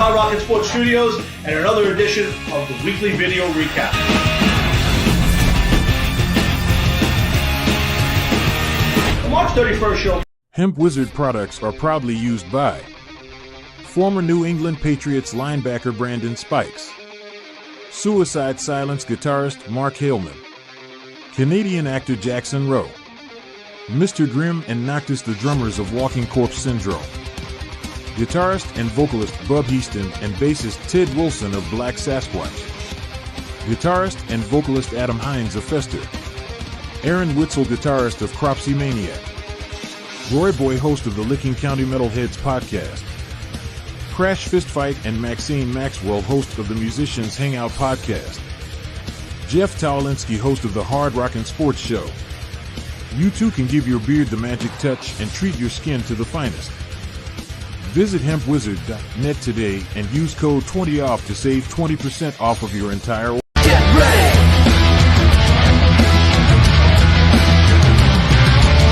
Hard Rock & Sports Studios and another edition of the weekly video recap. The March 31st show. Hemp Wizard products are proudly used by former New England Patriots linebacker Brandon Spikes, Suicide Silence guitarist Mark Haleman, Canadian actor Jackson Rowe, Mr. Grimm and Noctis the drummers of Walking Corpse Syndrome, guitarist and vocalist Bub Heaston and bassist Ted Wilson of Black Sasquatch, guitarist and vocalist Adam Hines of Fester, Aaron Witzel, guitarist of Cropsy Maniac, Roy Boy, host of the Licking County Metalheads podcast, Crash Fistfight and Maxine Maxwell, host of the Musicians Hangout podcast, Jeff Towlinski, host of the Hard Rock & Sports Show. You too can give your beard the magic touch and treat your skin to the finest. Visit hempwizard.net today and use code 20OFF to save 20% off of your entire order. Get ready!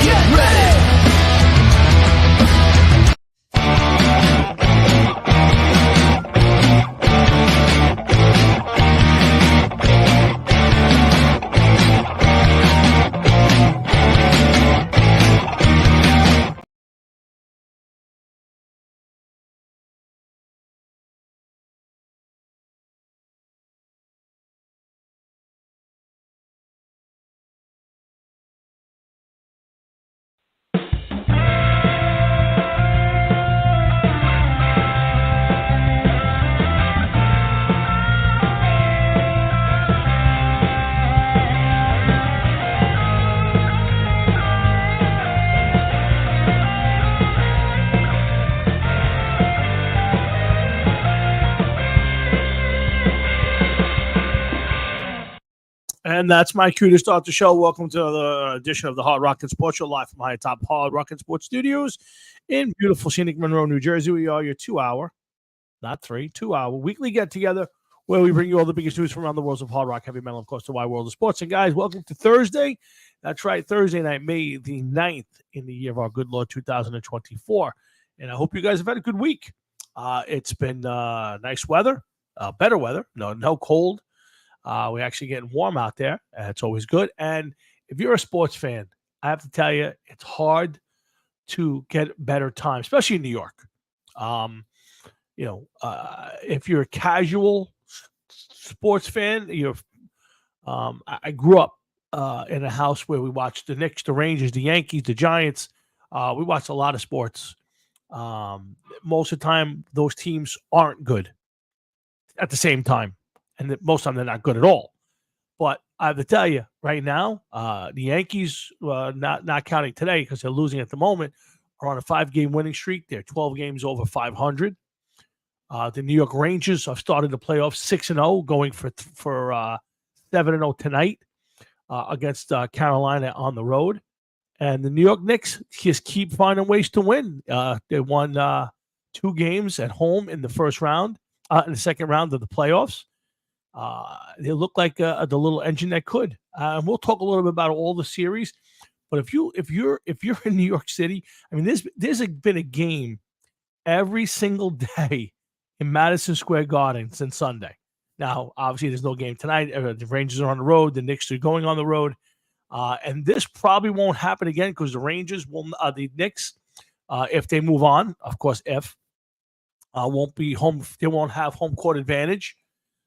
Get ready! And that's my cue to start the show. Welcome to another edition of the Hard Rock & Sports Show, live from High Top Hard Rock & Sports Studios in beautiful scenic Monroe, New Jersey. We are your 2-hour, not 3, 2-hour weekly get-together where we bring you all the biggest news from around the worlds of hard rock, heavy metal, of course, the wide world of sports. And guys, welcome to Thursday. That's right, Thursday night, May the 9th in the year of our good Lord 2024. And I hope you guys have had a good week. It's been nice weather, better weather, no cold. We're actually getting warm out there. It's always good. And if you're a sports fan, I have to tell you, it's hard to get better time, especially in New York. If you're a casual sports fan, I grew up in a house where we watched the Knicks, the Rangers, the Yankees, the Giants. We watched a lot of sports. Most of the time, those teams aren't good at the same time. And most of the time, they're not good at all. But I have to tell you, right now, the Yankees, not counting today because they're losing at the moment, are on a 5-game winning streak. They're 12 games over 500. The New York Rangers have started the playoffs 6-0, going for 7-0 tonight against Carolina on the road. And the New York Knicks just keep finding ways to win. They won 2 games at home in the first round, in the second round of the playoffs. They look like the little engine that could. And we'll talk a little bit about all the series. But if you're in New York City, I mean, there's been a game every single day in Madison Square Garden since Sunday. Now, obviously, there's no game tonight. The Rangers are on the road. The Knicks are going on the road. And this probably won't happen again because the Knicks, if they move on, of course, won't be home. They won't have home court advantage.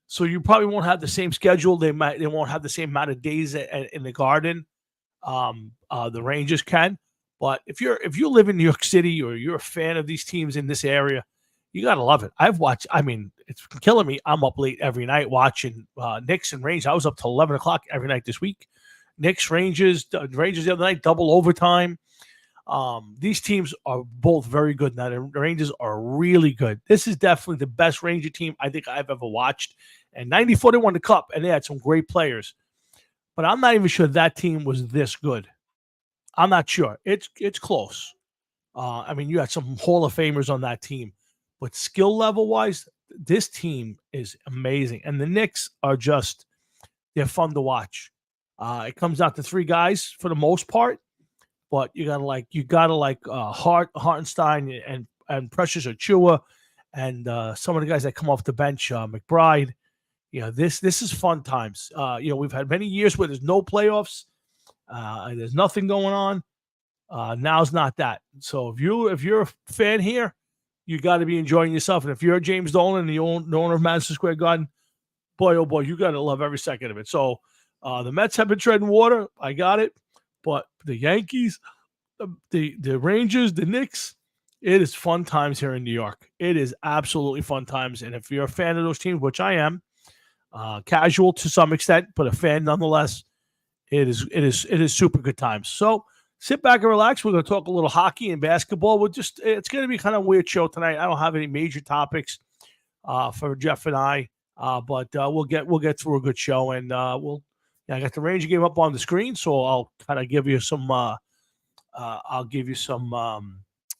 So you probably won't have the same schedule. They won't have the same amount of days in the Garden. The Rangers can, but if you live in New York City or you're a fan of these teams in this area, you gotta love it. It's killing me. I'm up late every night watching Knicks and Rangers. I was up till 11 o'clock every night this week. Knicks, Rangers, the other night, double overtime. These teams are both very good now. The Rangers are really good. This is definitely the best Ranger team I think I've ever watched. And 94, they won the Cup, and they had some great players. But I'm not even sure that team was this good. I'm not sure. It's close. You had some Hall of Famers on that team. But skill level-wise, this team is amazing. And the Knicks are they're fun to watch. It comes out to 3 guys for the most part. But you gotta like Hartenstein and Precious Achiuwa and some of the guys that come off the bench, McBride. This is fun times. We've had many years where there's no playoffs, and there's nothing going on. Now's not that. So if you're a fan here, you got to be enjoying yourself. And if you're James Dolan, the owner of Madison Square Garden, boy, oh boy, you got to love every second of it. So the Mets have been treading water. I got it. But the Yankees, the Rangers, the Knicks, it is fun times here in New York. It is absolutely fun times. And if you're a fan of those teams, which I am, casual to some extent, but a fan nonetheless, it is super good times. So sit back and relax. We're going to talk a little hockey and basketball. It's going to be kind of a weird show tonight. I don't have any major topics for Jeff and I, but we'll get through a good show. And I got the Ranger game up on the screen, so I'll kind of give you some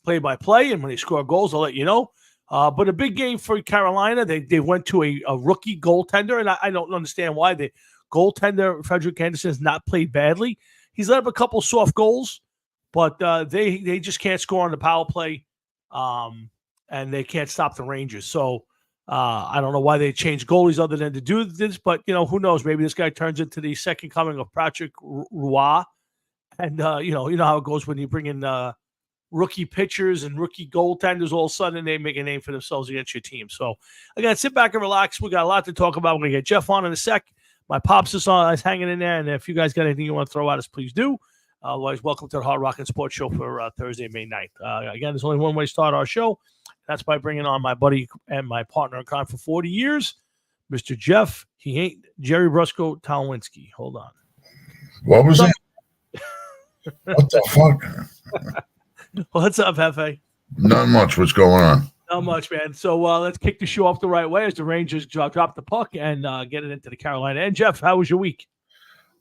play-by-play, and when they score goals, I'll let you know. But a big game for Carolina. They went to a rookie goaltender, and I don't understand why. The goaltender, Frederick Anderson, has not played badly. He's let up a couple soft goals, but they just can't score on the power play, and they can't stop the Rangers. So I don't know why they changed goalies other than to do this, but who knows? Maybe this guy turns into the second coming of Patrick Roy, and you know how it goes when you bring in rookie pitchers and rookie goaltenders. All of a sudden, they make a name for themselves against your team. So again, sit back and relax. We got a lot to talk about. We're gonna get Jeff on in a sec. My pops is hanging in there, and if you guys got anything you want to throw at us, please do. Otherwise, welcome to the Hard Rock and Sports Show for Thursday, May 9th. Again, there's only one way to start our show. That's by bringing on my buddy and my partner in crime for 40 years, Mr. Jeff. He ain't Jerry Brusco Talwinski. Hold on. What was that? What the fuck? What's up, Hefe? Not much. What's going on? Not much, man. So let's kick the show off the right way as the Rangers drop the puck and get it into the Carolina. And Jeff, how was your week?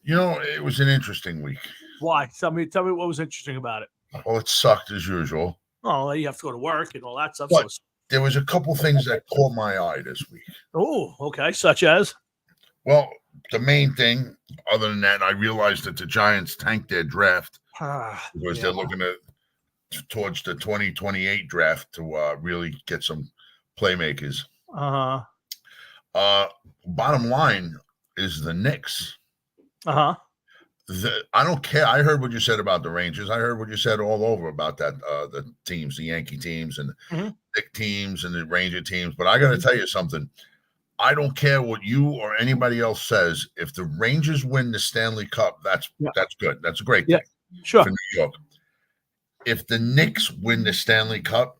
It was an interesting week. Why? Tell me what was interesting about it. Well, it sucked as usual. Oh, you have to go to work and all that stuff. But there was a couple things that caught my eye this week. Oh, okay. Such as? Well, the main thing, other than that, I realized that the Giants tanked their draft because they're looking towards the 2028 draft to really get some playmakers. Bottom line is the Knicks. I don't care. I heard what you said about the Rangers. I heard what you said all over about that the teams, the Yankee teams and the Knicks teams and the Ranger teams. But I got to tell you something. I don't care what you or anybody else says. If the Rangers win the Stanley Cup, that's good. That's a great thing for New York. If the Knicks win the Stanley Cup,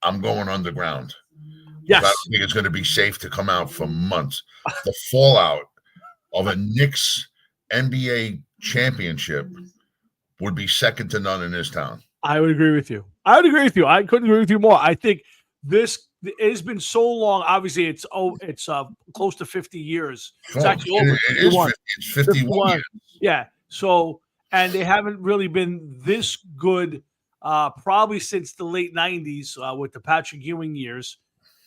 I'm going underground. Yes. I don't think it's going to be safe to come out for months. The fallout of a Knicks NBA championship would be second to none in this town. I would agree with you. I couldn't agree with you more. I think it has been so long. Obviously, it's close to 50 years. It's actually over. It is 50. It's 51 years. Yeah. So, and they haven't really been this good probably since the late 90s with the Patrick Ewing years.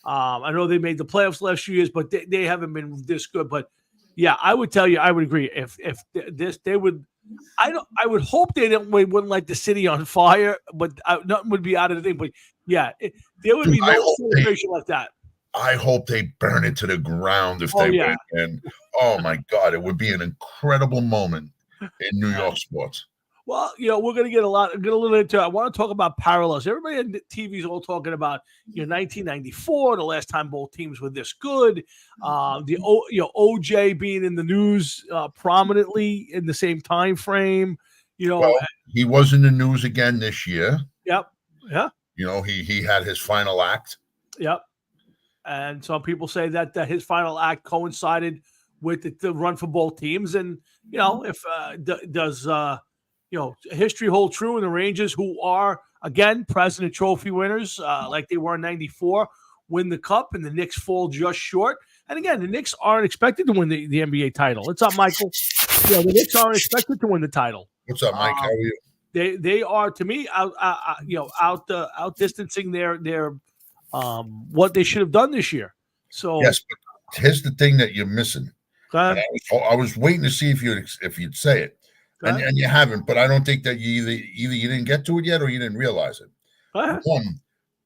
I know they made the playoffs the last few years, but they haven't been this good. But yeah, I would tell you, I would agree. If they would, I would hope they wouldn't light the city on fire, but nothing would be out of the thing. But yeah, there would be no celebration like that. I hope they burn it to the ground if they win. And oh my God, it would be an incredible moment in New York sports. Well, we're going to get a little into it. I want to talk about parallels. Everybody on TV is all talking about 1994, the last time both teams were this good. OJ being in the news prominently in the same time frame. Well, he was in the news again this year. Yep. Yeah. He had his final act. Yep. And some people say that his final act coincided with the run for both teams. And if does history hold true in the Rangers, who are, again, President Trophy winners, like they were in 94, win the Cup, and the Knicks fall just short. And again, the Knicks aren't expected to win the NBA title. What's up, Michael? The Knicks aren't expected to win the title. What's up, Mike? How are you? They are, to me, out distancing their what they should have done this year. So yes, but here's the thing that you're missing. I was waiting to see if you'd say it. And you haven't, but I don't think that you either you didn't get to it yet or you didn't realize it. One,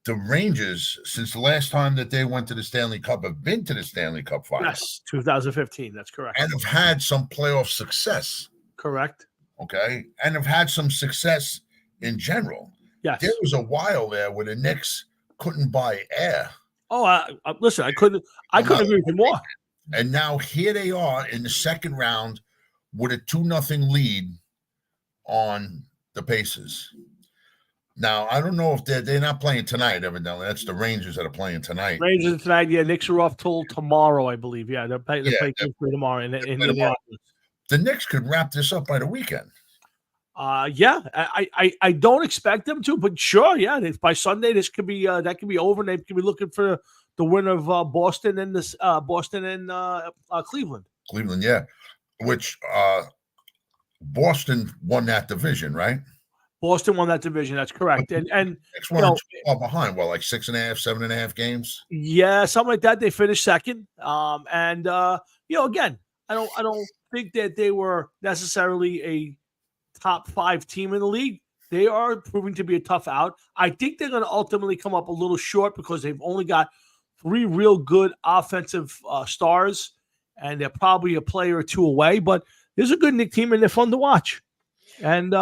the Rangers, since the last time that they went to the Stanley Cup, have been to the Stanley Cup Finals. Yes, 2015. That's correct. And have had some playoff success. Correct. Okay. And have had some success in general. Yes. There was a while there where the Knicks couldn't buy air. Oh, listen, I couldn't agree with you more. And now here they are in the second round with a 2-0 lead on the Pacers. Now, I don't know if they're not playing tonight, evidently. That's the Rangers that are playing tonight. Rangers tonight, yeah. Knicks are off till tomorrow, I believe. Yeah, they're playing tomorrow in Indianapolis. The Knicks could wrap this up by the weekend. Yeah, I don't expect them to, but sure, yeah. By Sunday, this could be that could be over, and they could be looking for the winner of Boston and Cleveland. Cleveland, yeah. Which Boston won that division, right? Boston won that division. That's correct. And next one are behind. Well, like 6.5, 7.5 games. Yeah, something like that. They finished second. Again, I don't think that they were necessarily a top 5 team in the league. They are proving to be a tough out. I think they're going to ultimately come up a little short because they've only got 3 real good offensive stars, and they're probably a player or 2 away. But there's a good Knicks team, and they're fun to watch. And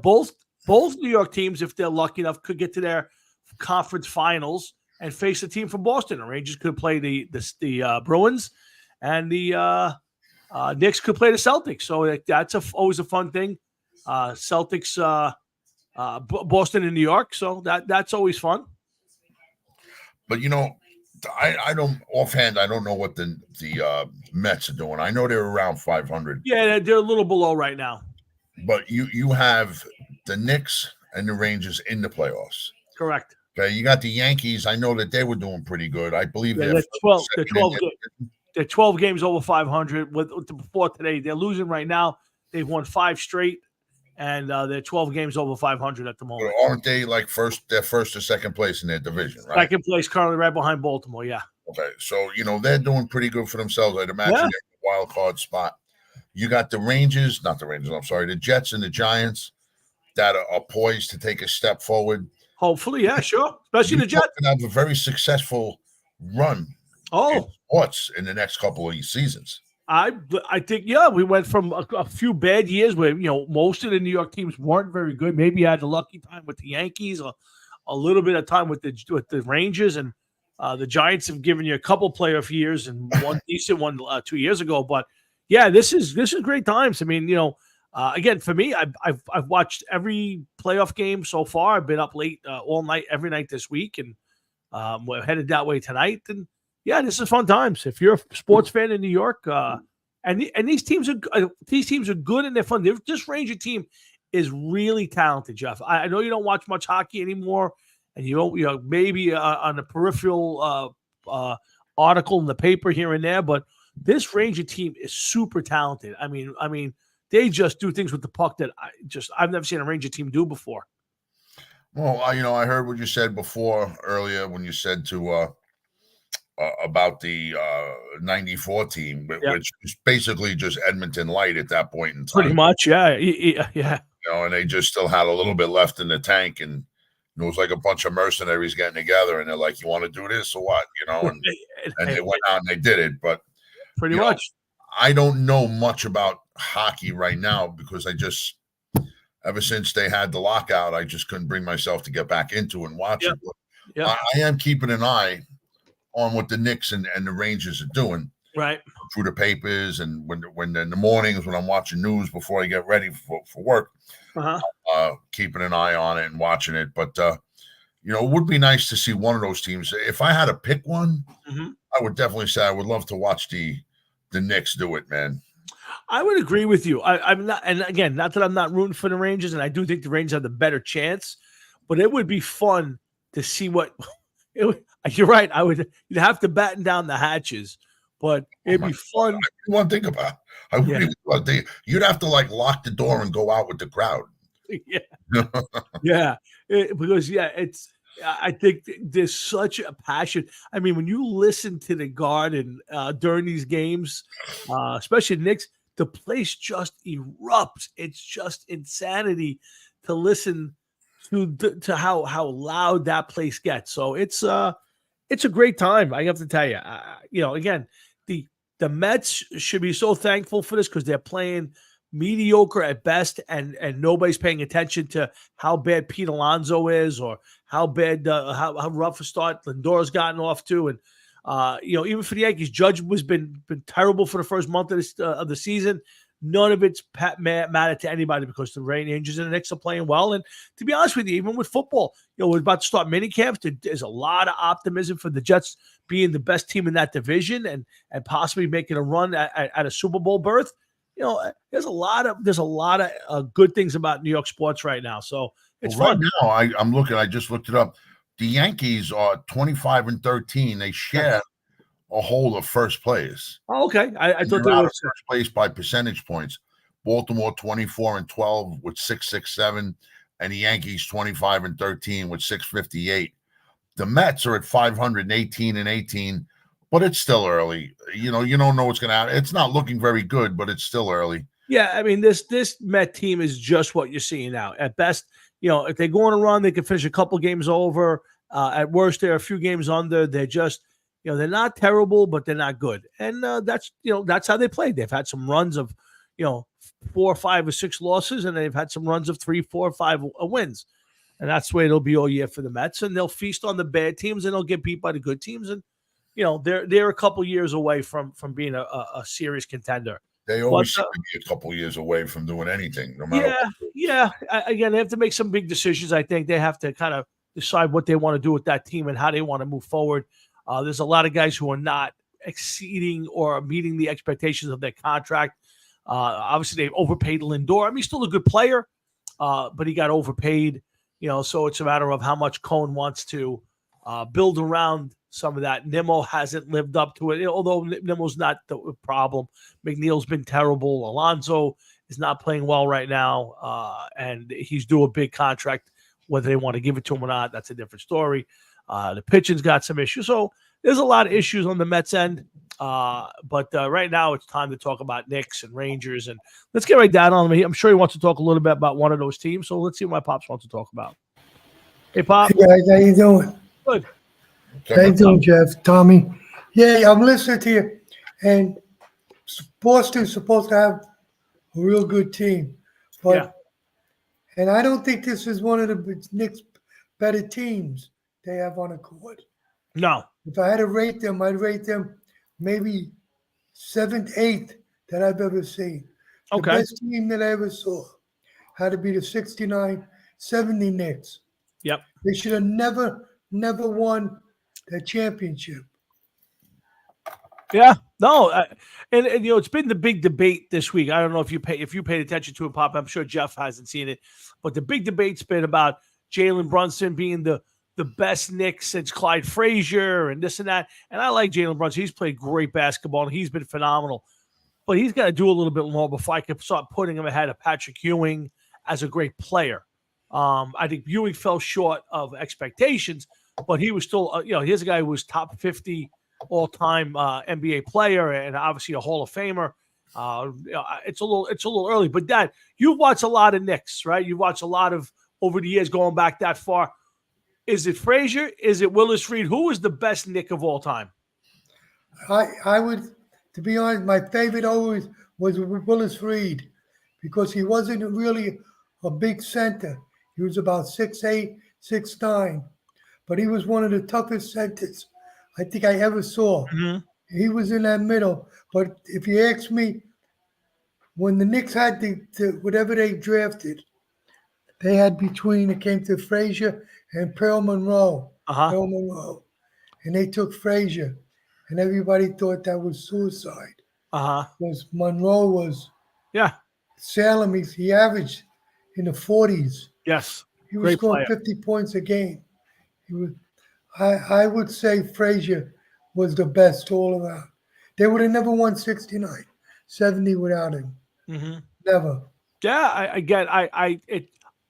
both New York teams, if they're lucky enough, could get to their conference finals and face a team from Boston. The Rangers could play the Bruins, and the Knicks could play the Celtics. So that's always a fun thing. Celtics, Boston, and New York. So that's always fun. But I don't offhand. I don't know what the Mets are doing. I know they're around 500. Yeah, they're a little below right now. But you have the Knicks and the Rangers in the playoffs. Correct. Okay, you got the Yankees. I know that they were doing pretty good. I believe they're 12. They're 12 games over 500. Before today, they're losing right now. They've won 5 straight, and they're 12 games over 500 at the moment. But aren't they like they're first or second place in their division, right? Second place currently right behind Baltimore. Yeah. Okay, so they're doing pretty good for themselves. I'd imagine they're in a wild card spot. You got the the Jets and the Giants that are poised to take a step forward. Hopefully, yeah, sure. Especially the Jets. Going to have a very successful run in sports in the next couple of seasons. I think, we went from a few bad years where, most of the New York teams weren't very good. Maybe you had a lucky time with the Yankees or a little bit of time with the Rangers, and the Giants have given you a couple playoff years and one decent one 2 years ago. But yeah, this is great times. I mean, again, for me, I've watched every playoff game so far. I've been up late all night, every night this week, and we're headed that way tonight. And yeah, this is fun times. If you're a sports fan in New York, and these teams are good and they're fun. This Ranger team is really talented, Jeff. I know you don't watch much hockey anymore, and you don't, maybe on the peripheral article in the paper here and there, but this Ranger team is super talented. I mean, they just do things with the puck that I've never seen a Ranger team do before. Well, I heard what you said earlier when you said about the 94 team, which is basically just Edmonton Light at that point in time. Pretty much, yeah. And they just still had a little bit left in the tank, and it was like a bunch of mercenaries getting together, and they're like, "You want to do this or what?" And they went out and they did it. But pretty much, I don't know much about hockey right now because ever since they had the lockout, I just couldn't bring myself to get back into and watch it. But I am keeping an eye on what the Knicks and the Rangers are doing, right, through the papers, and when in the mornings when I'm watching news before I get ready for work, keeping an eye on it and watching it. But it would be nice to see one of those teams. If I had to pick one, I would definitely say I would love to watch the Knicks do it, man. I would agree with you. I'm not, and again, not that I'm not rooting for the Rangers, and I do think the Rangers have the better chance, but it would be fun to see what. You're right. You'd have to batten down the hatches, but it'd be fun. One thing about you'd have to lock the door and go out with the crowd. Yeah, because it's. I think there's such a passion. I mean, when you listen to the Garden during these games, especially Knicks, the place just erupts. It's just insanity to listen to how loud that place gets. So it's a great time. I have to tell you, again, the Mets should be so thankful for this because they're playing mediocre at best, and nobody's paying attention to how bad Pete Alonso is or how bad how rough a start Lindor's gotten off to, and even for the Yankees, Judge was been terrible for the first month of the season. None of it's mattered to anybody because the Rangers and the Knicks are playing well. And to be honest with you, even with football, we're about to start mini camps. There's a lot of optimism for the Jets being the best team in that division and possibly making a run at a Super Bowl berth. There's a lot of good things about New York sports right now. So it's fun. Right now, I'm looking. I just looked it up. The Yankees are 25-13. They share a hold of first place. Oh, okay. I thought they were first place by percentage points. Baltimore 24-12 with 667, and the Yankees 25-13 with 658. The Mets are at 518-18, but it's still early. You don't know what's going to happen. It's not looking very good, but it's still early. Yeah, I mean this Met team is just what you're seeing now. At best, if they go on a run, they can finish a couple games over. At worst, they're a few games under. They're just they're not terrible, but they're not good. And that's how they played. They've had some runs of, 4, 5, or 6 losses, and they've had some runs of 3, 4, 5 wins. And that's the way it'll be all year for the Mets. And they'll feast on the bad teams, and they'll get beat by the good teams. And, they're a couple years away from being a serious contender. They always seem to be a couple years away from doing anything, no matter what. Yeah. Again, they have to make some big decisions. I think they have to kind of decide what they want to do with that team and how they want to move forward. There's a lot of guys who are not exceeding or meeting the expectations of their contract. Obviously, they've overpaid Lindor. I mean, he's still a good player, but he got overpaid. So it's a matter of how much Cohen wants to build around some of that. Nimmo hasn't lived up to it, although Nimmo's not the problem. McNeil's been terrible. Alonso is not playing well right now, and he's due a big contract. Whether they want to give it to him or not, that's a different story. The pitching's got some issues. So there's a lot of issues on the Mets end. But right now it's time to talk about Knicks and Rangers. And let's get right down on them. I'm sure he wants to talk a little bit about one of those teams. So let's see what my Pops wants to talk about. Hey, Pop. Hey, guys. How you doing? Good. How you doing, Jeff? Tommy? Yeah, I'm listening to you. And Boston's supposed to have a real good team. But And I don't think this is one of the Knicks' better teams they have on the court. No. If I had to rate them, I'd rate them maybe 7th, 8th that I've ever seen. The best team that I ever saw had to be the 69-70 Knicks. Yep. They should have never won the championship. Yeah, no, and it's been the big debate this week. I don't know if you paid attention to it, Pop. I'm sure Jeff hasn't seen it, but the big debate's been about Jalen Brunson being the best Knick since Clyde Frazier and this and that. And I like Jalen Brunson. He's played great basketball and he's been phenomenal. But he's got to do a little bit more before I can start putting him ahead of Patrick Ewing as a great player. I think Ewing fell short of expectations, but he was still, here's a guy who was top 50 all-time NBA player and obviously a Hall of Famer. It's a little early, but Dad, you've watched a lot of Knicks, right? You've watched a lot of over the years going back that far. Is it Frazier? Is it Willis Reed? Who is the best Knick of all time? I would, to be honest, my favorite always was Willis Reed because he wasn't really a big center. He was about 6'8", 6'9", but he was one of the toughest centers I think I ever saw. Mm-hmm. He was in that middle. But if you ask me, when the Knicks had the whatever they drafted, they had between, it came to Frazier and Pearl Monroe. Pearl Monroe. And they took Frazier. And everybody thought that was suicide. Because Monroe was Salem. He averaged in the 40s. Yes. He was scoring 50 points a game. He was. I would say Frazier was the best all around. They would have never won 69, 70 without him. Mm-hmm. Never. Yeah,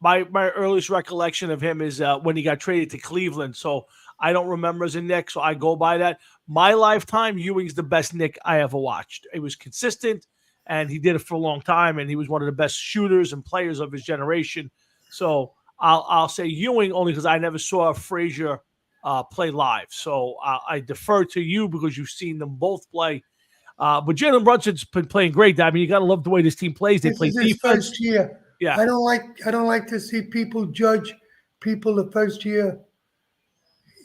my earliest recollection of him is when he got traded to Cleveland. So I don't remember as a Knick, so I go by that. My lifetime, Ewing's the best Knick I ever watched. It was consistent, and he did it for a long time, and he was one of the best shooters and players of his generation. So I'll say Ewing only because I never saw Frazier play live. So I defer to you because you've seen them both play. But Jalen Brunson's been playing great. I mean, you got to love the way this team plays. They play This is his defense. first year. Yeah. I don't like to see people judge people the first year.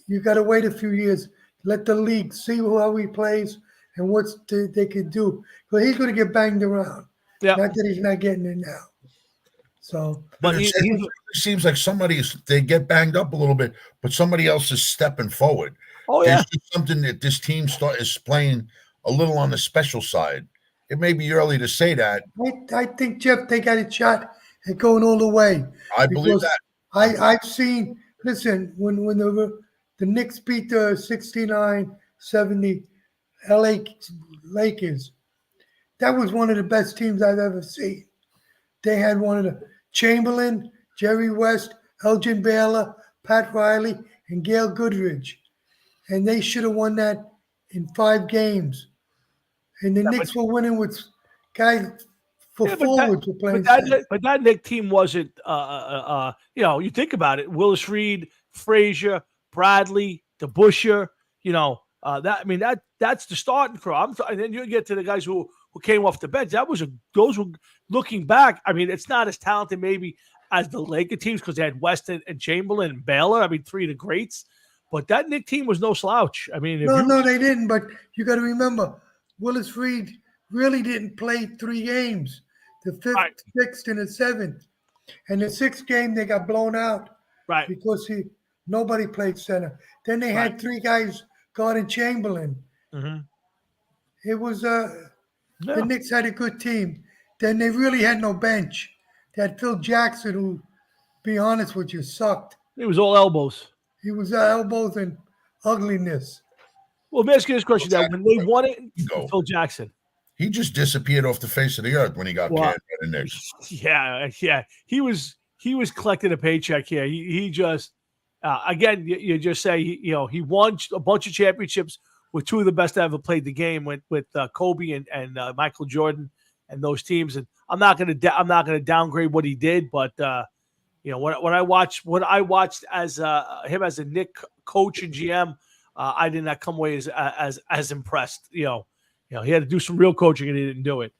You got to wait a few years. Let the league see how he plays and what they can do. But he's going to get banged around. Yeah. Not that he's not getting it now. So, But it seems like they get banged up a little bit, but somebody else is stepping forward. Oh, yeah. There's just something that this team is playing a little on the special side. It may be early to say that. I think, Jeff, they got a shot at going all the way. I believe that. I've seen, listen, when the Knicks beat the 69-70 LA Lakers, that was one of the best teams I've ever seen. They had one of the Chamberlain, Jerry West, Elgin Baylor, Pat Riley, and Gail Goodrich. And they should have won that in 5 games. And the Knicks were winning with guys forwards were playing. But that Knicks team wasn't, you think about it, Willis Reed, Frazier, Bradley, DeBusschere, that's the starting crew. And then you get to the guys who came off the bench. Those were looking back. I mean, it's not as talented maybe as the Laker teams because they had West and Chamberlain and Baylor. I mean, 3 of the greats. But that Knicks team was no slouch. I mean, no, they didn't. But you got to remember, Willis Reed really didn't play 3 games. The 5th, 6th, and the 7th. And the 6th game, they got blown out. Right. Because nobody played center. Then they had 3 guys guarding Chamberlain. Mm-hmm. It was the Knicks had a good team. Then they really had no bench. They had Phil Jackson, who, to be honest with you, sucked. It was all elbows. He was elbows and ugliness. Well, let me ask you this question: that when they won it, Phil Jackson, he just disappeared off the face of the earth when he got canned by the Knicks. Yeah. He was collecting a paycheck here. He just again, you just say he won a bunch of championships with 2 of the best that ever played the game with Kobe and Michael Jordan and those teams. And I'm not gonna downgrade what he did, but when I watched as him as a Knicks coach and GM, I did not come away as impressed. He had to do some real coaching and he didn't do it.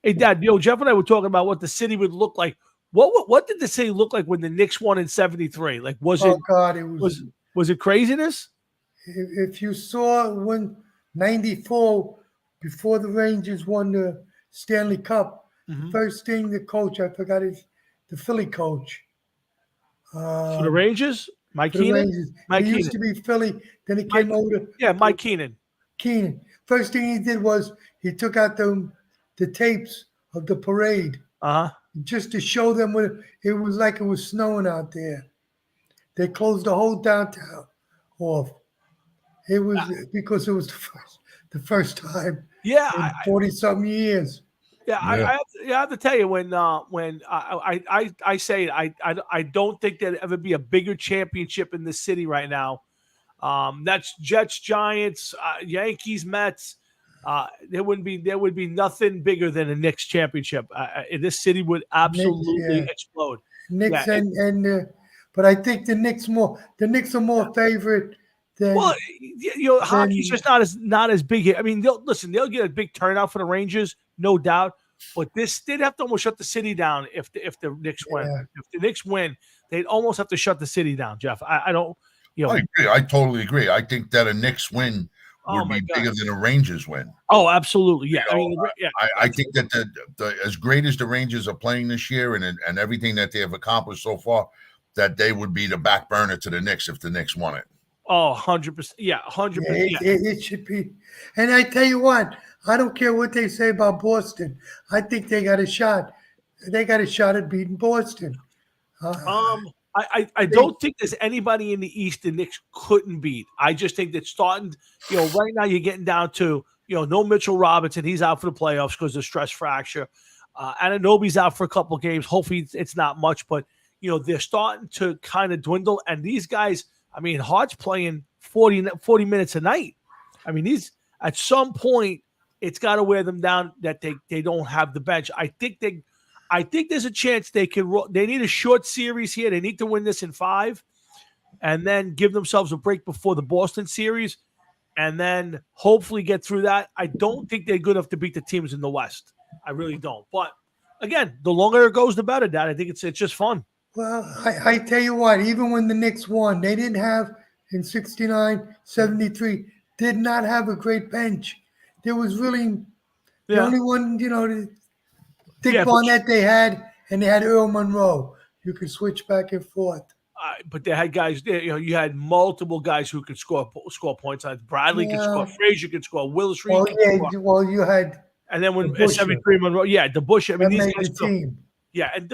Hey, Dad, Jeff and I were talking about what the city would look like. What did the city look like when the Knicks won in '73? Like, was it craziness? If you saw when '94, before the Rangers won the Stanley Cup, the first thing the coach, I forgot the Philly coach. For the Rangers? Mike Keenan? He used to be Philly, then he came over. Mike Keenan. First thing he did was he took out the tapes of the parade. Just to show them what it was like. It was snowing out there. They closed the whole downtown off. It was because it was the first time in 40-something years. I have to tell you when I say I don't think there'd ever be a bigger championship in the city right now. That's Jets, Giants, Yankees, Mets. There would be nothing bigger than a Knicks championship. This city would absolutely explode. Knicks but I think the Knicks are more favorite than. Well, hockey's just not as big. I mean, they'll get a big turnout for the Rangers, no doubt. But they'd have to almost shut the city down if the Knicks win. If the Knicks win, they'd almost have to shut the city down, Jeff. I don't. I agree. I totally agree. I think that a Knicks win would be bigger than a Rangers win. Oh, absolutely. Yeah. I think that the as great as the Rangers are playing this year and everything that they have accomplished so far, that they would be the back burner to the Knicks if the Knicks won it. Oh, 100%. Yeah, 100%. It should be. And I tell you what, I don't care what they say about Boston. I think they got a shot. They got a shot at beating Boston. I don't think there's anybody in the East the Knicks couldn't beat. I just think that starting, right now you're getting down to, no Mitchell Robinson. He's out for the playoffs because of stress fracture. Anunoby's out for a couple games. Hopefully it's not much, but, they're starting to kind of dwindle. And these guys, I mean, Hart's playing 40 minutes a night. I mean, at some point, it's got to wear them down that they don't have the bench. I I think there's a chance they can. They need a short series here. They need to win this in 5, and then give themselves a break before the Boston series, and then hopefully get through that. I don't think they're good enough to beat the teams in the West. I really don't. But again, the longer it goes, the better, Dad. I think it's just fun. Well, I tell you what, even when the Knicks won, they didn't have, in 69, 73, did not have a great bench. There was really the only one, Dick Barnett they had, and they had Earl Monroe. You could switch back and forth. But they had guys, you had multiple guys who could score points. Bradley could score, Frazier could score, Willis Reed could score. Well, you had, and then when 73 Monroe, the Bush. I mean, these guys the team. Yeah, and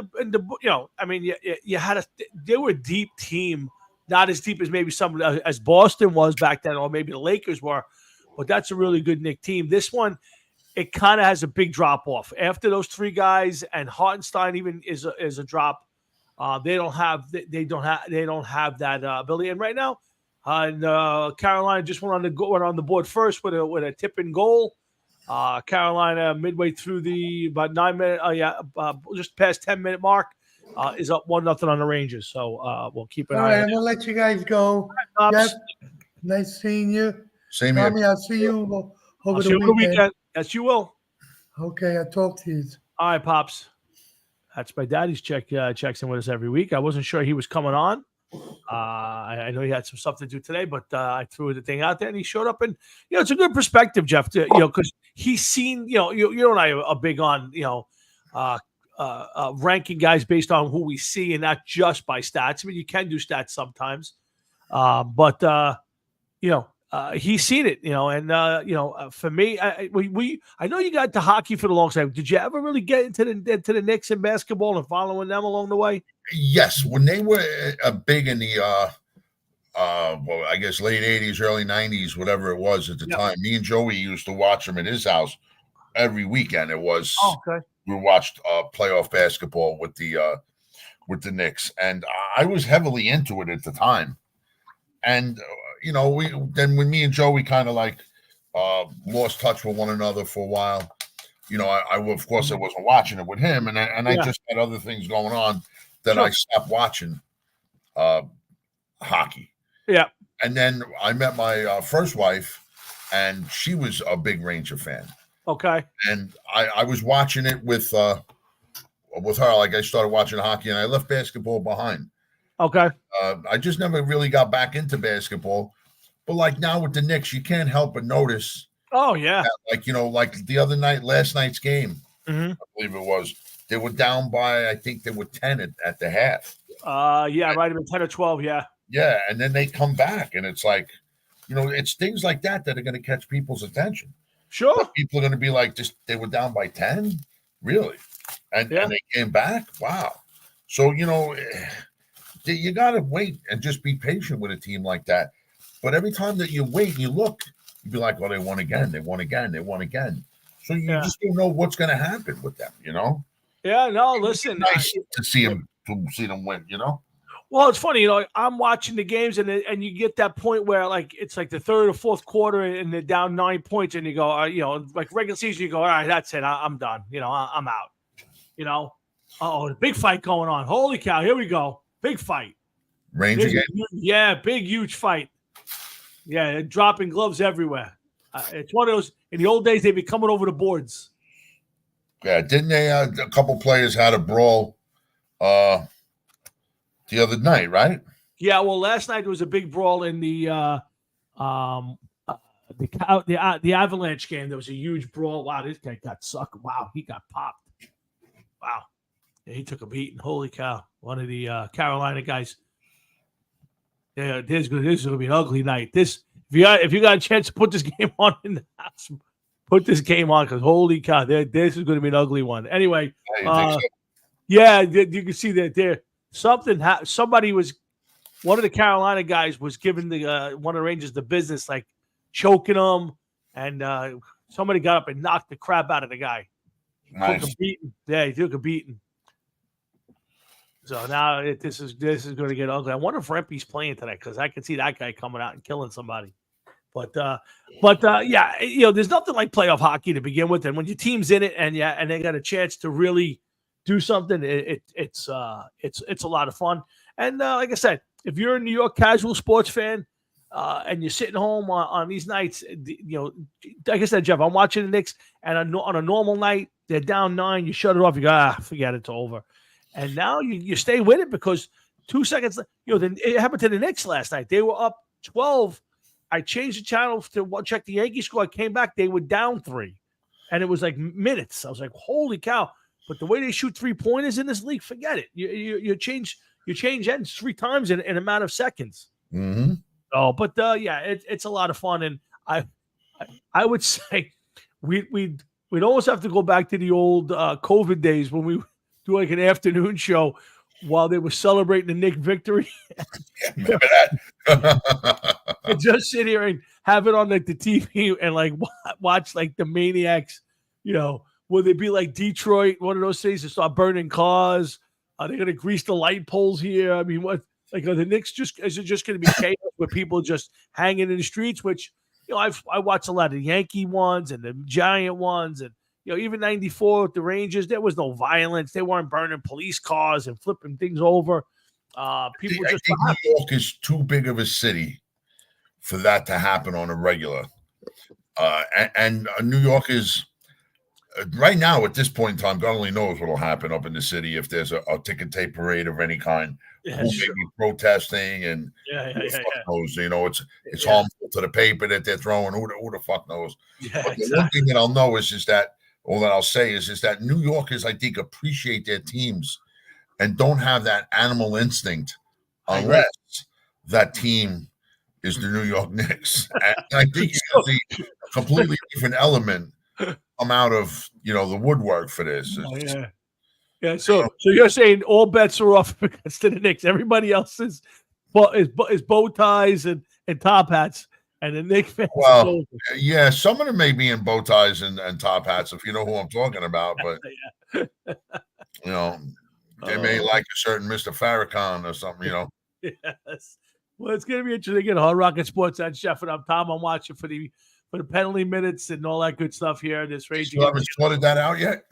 you had they were a deep team, not as deep as maybe some as Boston was back then, or maybe the Lakers were, but that's a really good Knick team. This one, it kind of has a big drop off after those 3 guys, and Hartenstein even is a drop. They don't have that ability, and right now, Carolina just went on the board first with a tip and goal. Carolina midway through about 9 minute, just past 10-minute mark, is up 1-0 on the Rangers. So we'll keep an eye. All right, I'm gonna let you guys go. Jeff, nice seeing you. Same here. Tommy, I'll see you over the weekend. Yes, you will. Okay, I'll talk to you. All right, Pops. That's my daddy's checks in with us every week. I wasn't sure he was coming on. I know he had some stuff to do today, but I threw the thing out there and he showed up. And it's a good perspective, Jeff. Because he's seen. You and I are big on ranking guys based on who we see and not just by stats. I mean, you can do stats sometimes, but he's seen it. And for me, I know you got to hockey for the long time. Did you ever really get into the Knicks in basketball and following them along the way? Yes, when they were big in the I guess late 80s, early 90s, whatever it was at the time. Me and Joey used to watch them at his house every weekend. It was we watched playoff basketball with the Knicks, and I was heavily into it at the time. And when me and Joey kind of lost touch with one another for a while. I of course I wasn't watching it with him, and I just had other things going on that I stopped watching hockey. Yeah. And then I met my first wife, and she was a big Ranger fan. Okay. And I was watching it with her. I started watching hockey, and I left basketball behind. Okay. I just never really got back into basketball. But now with the Knicks, you can't help but notice. Oh, yeah. That, like the other night, last night's game, I believe it was. They were down by, I think they were 10 at the half. Yeah, it might have been 10 or 12, yeah. Yeah, and then they come back, and it's it's things like that are going to catch people's attention. Sure. But people are going to be like, they were down by 10? Really? And they came back? Wow. So, you got to wait and just be patient with a team like that. But every time that you wait, you look, you'd be like, oh, they won again. They won again. They won again. So you just don't know what's going to happen with them, Yeah, no, listen. It's nice to see them win, Well, it's funny, I'm watching the games and you get that point where it's like the third or fourth quarter and they're down 9 points and you go, like regular season, you go, all right, that's it. I'm done. I'm out. The big fight going on. Holy cow. Here we go. Big fight. Ranger game. Yeah, big, huge fight. Yeah, they're dropping gloves everywhere. It's one of those, in the old days, they'd be coming over the boards. Yeah, didn't they? A couple players had a brawl the other night, right? Yeah, well, last night there was a big brawl in the Avalanche game. There was a huge brawl. Wow, this guy got sucked. Wow, he got popped. Wow, yeah, he took a beating. Holy cow! One of the Carolina guys. Yeah, this is going to be an ugly night. If you got a chance to put this game on in the house, put this game on because holy cow, this is going to be an ugly one. Anyway, yeah, you can see that there. Somebody was, one of the Carolina guys was giving one of the Rangers the business, like choking him, and somebody got up and knocked the crap out of the guy. Nice. Took a beating. Yeah, he took a beating. So now this is going to get ugly. I wonder if Rempe's playing tonight because I can see that guy coming out and killing somebody. But yeah, there's nothing like playoff hockey to begin with, and when your team's in it and they got a chance to really do something, it's a lot of fun. And like I said, if you're a New York casual sports fan and you're sitting home on these nights, like I said, Jeff, I'm watching the Knicks, and on a normal night they're down 9. You shut it off. You go, forget it, it's over. And now you stay with it because 2 seconds, it happened to the Knicks last night. They were up 12. I changed the channel to check the Yankee score. I came back, they were down 3, and it was like minutes. I was like, holy cow! But the way they shoot 3-pointers in this league, forget it. You change ends 3 times in a matter of seconds. Mm-hmm. Oh, but it's a lot of fun, and I would say we'd almost have to go back to the old COVID days when we do like an afternoon show while they were celebrating the Knicks victory. Remember that? And just sit here and have it on like the TV and like watch like the Maniacs, will they be like Detroit, one of those cities, to start burning cars? Are they going to grease the light poles here? I mean, what? Like, are the Knicks is it just going to be chaos where people just hanging in the streets? Which, I watched a lot of the Yankee ones and the Giant ones, and even '94 with the Rangers, there was no violence. They weren't burning police cars and flipping things over. People I just think New York is too big of a city for that to happen on a regular. And New York is right now at this point in time, God only knows what will happen up in the city if there's a ticket tape parade of any kind. Yeah, Who may be protesting and who the fuck knows? It's harmful to the paper that they're throwing. Who the fuck knows? Yeah, but the one thing that I'll know is that, or that I'll say is that New Yorkers, I think, appreciate their teams and don't have that animal instinct unless that team is the New York Knicks. And I think you see a completely different element come out of the woodwork for this. Yeah, so you're saying all bets are off against the Knicks. Everybody else is bow ties and top hats, and the Knicks fans. Well, yeah, some of them may be in bow ties and top hats, if you know who I'm talking about. But they may like a certain Mr. Farrakhan or something. Yes. Well, it's going to be interesting again. Hard Rocket Sports. That's Jeff, and I'm Tom. I'm watching for the penalty minutes and all that good stuff here. This raging. You haven't sorted that out yet?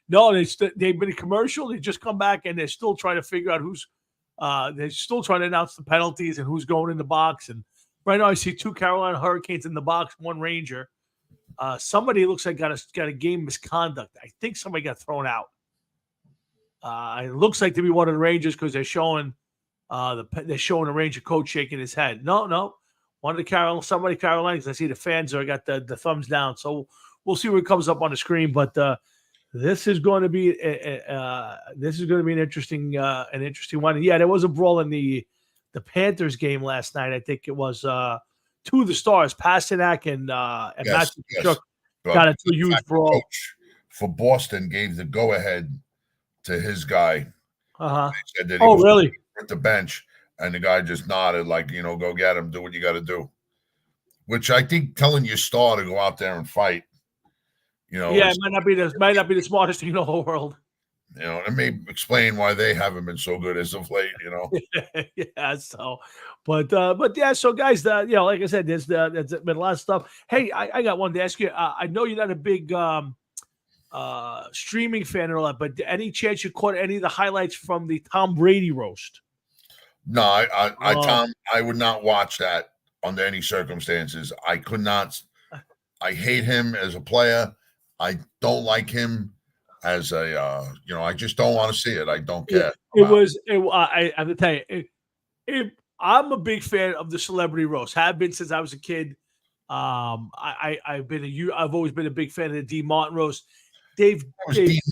No, they've been a commercial. They just come back and they're still trying to figure out who's. They're still trying to announce the penalties and who's going in the box. And right now, I see 2 Carolina Hurricanes in the box, 1 Ranger. Somebody looks like got a game misconduct. I think somebody got thrown out. It looks like to be one of the Rangers because they're showing the Ranger coach shaking his head. No, one of the Carolinas. I see the fans got the thumbs down. So we'll see what comes up on the screen. But this is going to be an interesting one. And yeah, there was a brawl in the Panthers game last night. I think it was 2 of the stars, Pasternak and Matthew Tkachuk, got into a huge brawl. For Boston gave the go ahead to his guy. Said that he was really? At the bench, and the guy just nodded like, go get him, do what you got to do. Which I think telling your star to go out there and fight. It might not be the smartest thing in the whole world. It may explain why they haven't been so good as of late. Yeah. So, but yeah. So, guys, like I said, there's been a lot of stuff. Hey, I got one to ask you. I know you're not a big streaming fan or all that, but any chance you caught any of the highlights from the Tom Brady roast? No, Tom, I would not watch that under any circumstances. I could not. I hate him as a player. I don't like him as a, I just don't want to see it. I don't care. I have to tell you, I'm a big fan of the celebrity roast. Have been since I was a kid. I've always been a big fan of the D. Martin roast. Dean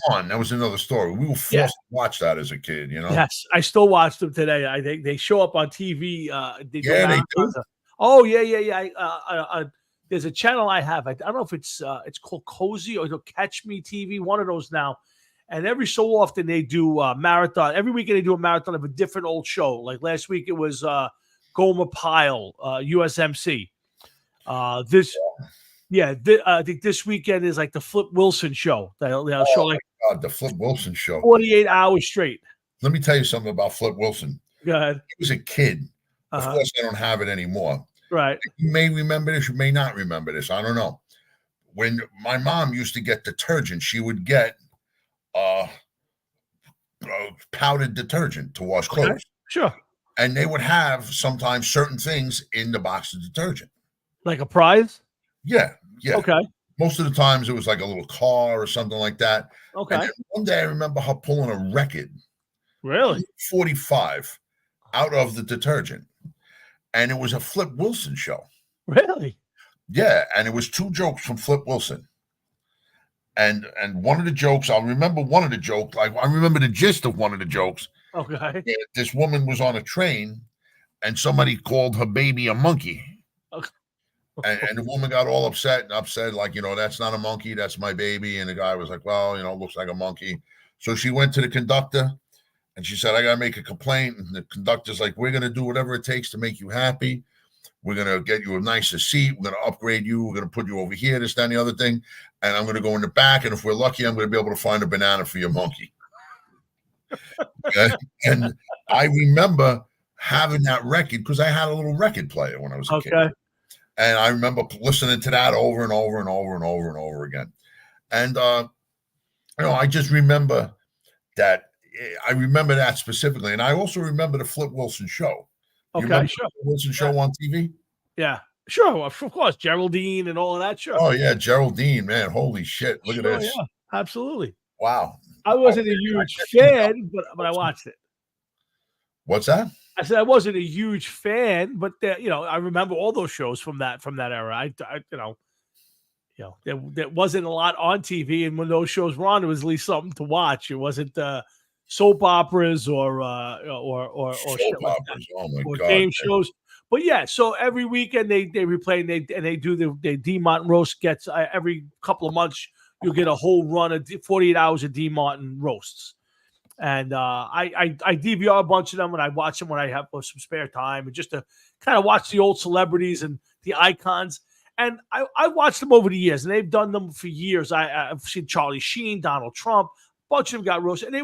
Martin. That was another story. We were forced to watch that as a kid, Yes, I still watch them today. I think they show up on TV. They do. Oh, yeah. There's a channel I have. I don't know if it's called Cozy or Catch Me TV, one of those now. And every so often they do a marathon. Every weekend they do a marathon of a different old show. Like last week it was Gomer Pyle, USMC. I think this weekend is like the Flip Wilson show. They'll show like the Flip Wilson show, 48 hours straight. Let me tell you something about Flip Wilson. Go ahead. He was a kid. Of course, I don't have it anymore. Right. You may remember this, you may not remember this. I don't know. When my mom used to get detergent, she would get powdered detergent to wash clothes. Okay. Sure. And they would have sometimes certain things in the box of detergent. Like a prize? Yeah. Okay. Most of the times it was like a little car or something like that. Okay. And then one day I remember her pulling a record. Really? 45 out of the detergent. And it was a Flip Wilson show. Really? Yeah. And it was 2 jokes from Flip Wilson. And one of the jokes, I'll remember one of the jokes. Like I remember the gist of one of the jokes. Okay. This woman was on a train and somebody called her baby a monkey. Okay. And the woman got all upset, like, that's not a monkey, that's my baby. And the guy was like, well, it looks like a monkey. So she went to the conductor and she said, I got to make a complaint. And the conductor's like, we're going to do whatever it takes to make you happy. We're going to get you a nicer seat. We're going to upgrade you. We're going to put you over here, this, that, and the other thing. And I'm going to go in the back. And if we're lucky, I'm going to be able to find a banana for your monkey. And I remember having that record because I had a little record player when I was a kid. And I remember listening to that over and over and over and over and over again. And, I just remember that. I remember that specifically. And I also remember the Flip Wilson show. You remember Sure. the Flip Wilson show on TV? Yeah. Sure. Of course. Geraldine and all of that. Sure. Oh, yeah. Geraldine, man. Holy shit. Look at this. Yeah. Absolutely. Wow. I wasn't a huge fan, but I watched it. What's that? I said I wasn't a huge fan, but I remember all those shows from that era. There wasn't a lot on TV, and when those shows were on, there was at least something to watch. It wasn't soap operas or Soap operas. Oh my God. Game shows. But yeah, so every weekend they replay and they do the D Martin roast gets every couple of months. You'll get a whole run of 48 hours of D Martin roasts. And I DVR a bunch of them and I watch them when I have some spare time and just to kind of watch the old celebrities and the icons. And I watched them over the years and they've done them for years. I've seen Charlie Sheen, Donald Trump, a bunch of them got roasted and they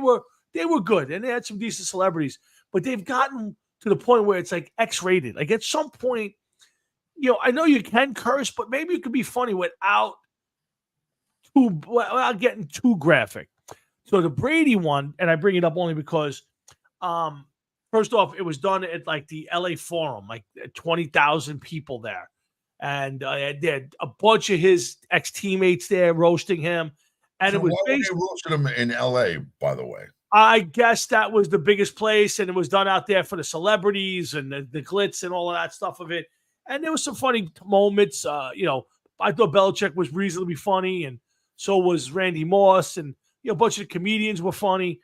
were good and they had some decent celebrities, but they've gotten to the point where it's like X-rated. Like at some point, I know you can curse, but maybe it could be funny without getting too graphic. So the Brady one, and I bring it up only because, first off, it was done at like the LA Forum, like 20,000 people there. And they had a bunch of his ex-teammates there roasting him. And So it was why were they roasting him in LA, by the way? I guess that was the biggest place, and it was done out there for the celebrities and the glitz and all of that stuff of it. And there was some funny moments. I thought Belichick was reasonably funny, and so was Randy Moss, and a bunch of comedians were funny.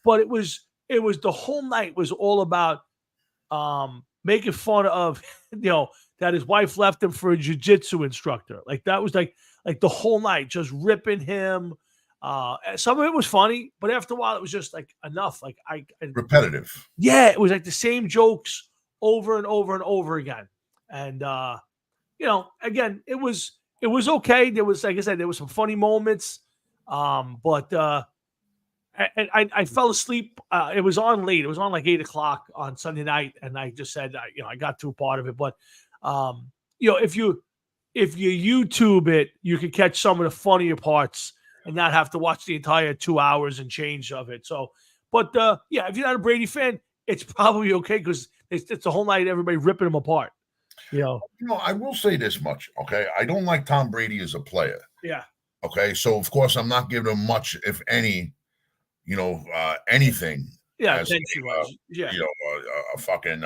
But it was the whole night was all about making fun of that his wife left him for a jiu-jitsu instructor. Like that was like the whole night, just ripping him. Some of it was funny, but after a while it was just like enough. Like Repetitive. Yeah, it was like the same jokes over and over and over again. And again, it was okay. There was, like I said, there was some funny moments. But I fell asleep. It was on late. It was on like 8:00 on Sunday night, and I just said, I got through part of it. But if you YouTube it, you can catch some of the funnier parts and not have to watch the entire 2 hours and change of it. So, but if you're not a Brady fan, it's probably okay because it's the whole night everybody ripping him apart. I will say this much. Okay, I don't like Tom Brady as a player. Yeah. Okay, so of course I'm not giving him much, if any, anything. Yeah, as a fucking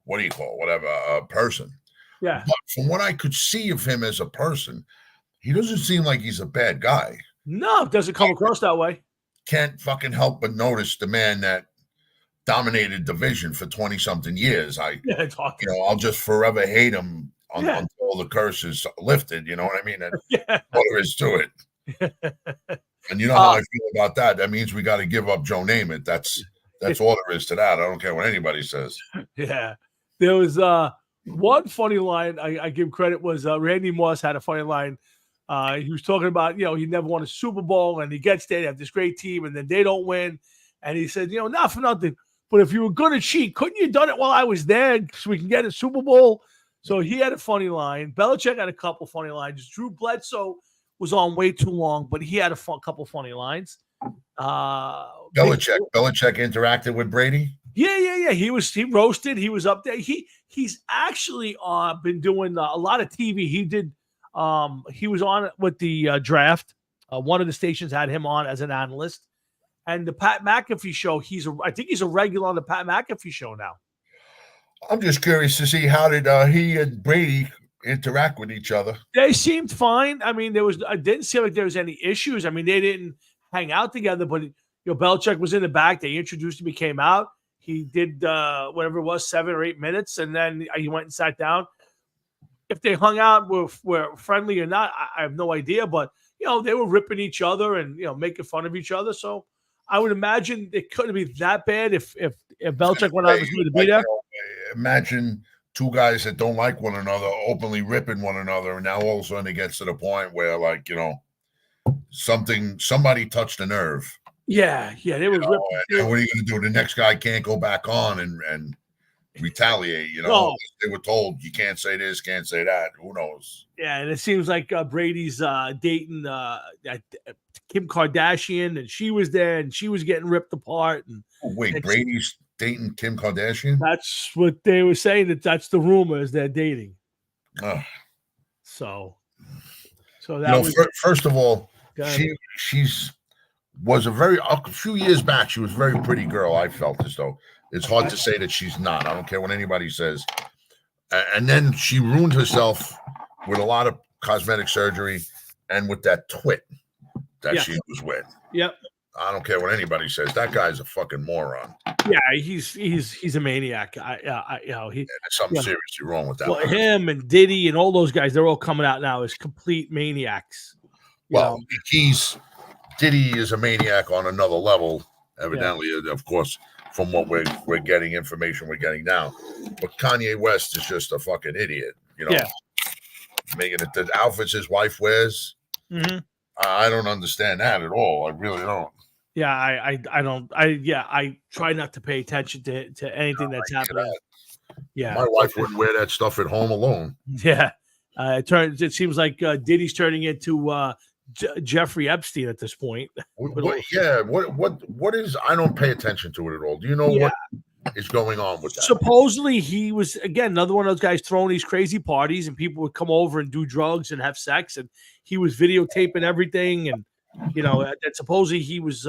what do you call it? Whatever, a person. Yeah. But from what I could see of him as a person, he doesn't seem like he's a bad guy. No, it doesn't come across that way. Can't fucking help but notice the man that dominated division for 20-something years. I'll just forever hate him until the curse is lifted. You know what I mean? And all there is to it. And you know how I feel about that. That means we got to give up Joe Namath. That's all there is to that. I don't care what anybody says. Yeah. There was one funny line I give credit was Randy Moss had a funny line. He was talking about, he never won a Super Bowl and he gets there, they have this great team and then they don't win. And he said, not for nothing, but if you were going to cheat, couldn't you have done it while I was there so we can get a Super Bowl? So he had a funny line. Belichick had a couple funny lines. Drew Bledsoe was on way too long, but he had a couple funny lines. Belichick interacted with Brady. Yeah. He roasted. He was up there. He's actually been doing a lot of TV. He did. He was on with the draft. One of the stations had him on as an analyst, and the Pat McAfee show. I think he's a regular on the Pat McAfee show now. I'm just curious to see how did he and Brady interact with each other. They seemed fine. I mean, I didn't seem like there was any issues. I mean, they didn't hang out together, but Belichick was in the back. They introduced him. He came out. He did whatever it was, 7 or 8 minutes, and then he went and sat down. If they hung out, were friendly or not, I have no idea. But they were ripping each other and making fun of each other. So I would imagine it couldn't be that bad if Belichick went out and was going to be there. Imagine two guys that don't like one another openly ripping one another, and now all of a sudden it gets to the point where somebody touched a nerve. Yeah, they were ripping. And what are you going to do? The next guy can't go back on and retaliate. They were told you can't say this, can't say that. Who knows? Yeah, and it seems like Brady's dating Kim Kardashian, and she was there, and she was getting ripped apart. And Brady's dating Kim Kardashian? That's what they were saying. That's the rumor, is they're dating. So that first of all, she's was a few years back. She was a very pretty girl. I felt as though it's hard to say that she's not. I don't care what anybody says. And then she ruined herself with a lot of cosmetic surgery and with that twit that she was with. Yep. I don't care what anybody says. That guy's a fucking moron. Yeah, he's a maniac. There's something seriously wrong with that. Well, him and Diddy and all those guys, they're all coming out now as complete maniacs. Diddy is a maniac on another level, evidently, of course, from what we're getting information we're getting now. But Kanye West is just a fucking idiot, making it the outfits his wife wears. Mm-hmm. I don't understand that at all. I really don't. Yeah, I don't. I try not to pay attention to anything that's happening. Yeah, my wife wouldn't wear that stuff at home alone. Yeah, it seems like Diddy's turning into Jeffrey Epstein at this point. What is? I don't pay attention to it at all. Do you know what is going on with that? Supposedly, he was again another one of those guys throwing these crazy parties, and people would come over and do drugs and have sex, and he was videotaping everything, and that supposedly he was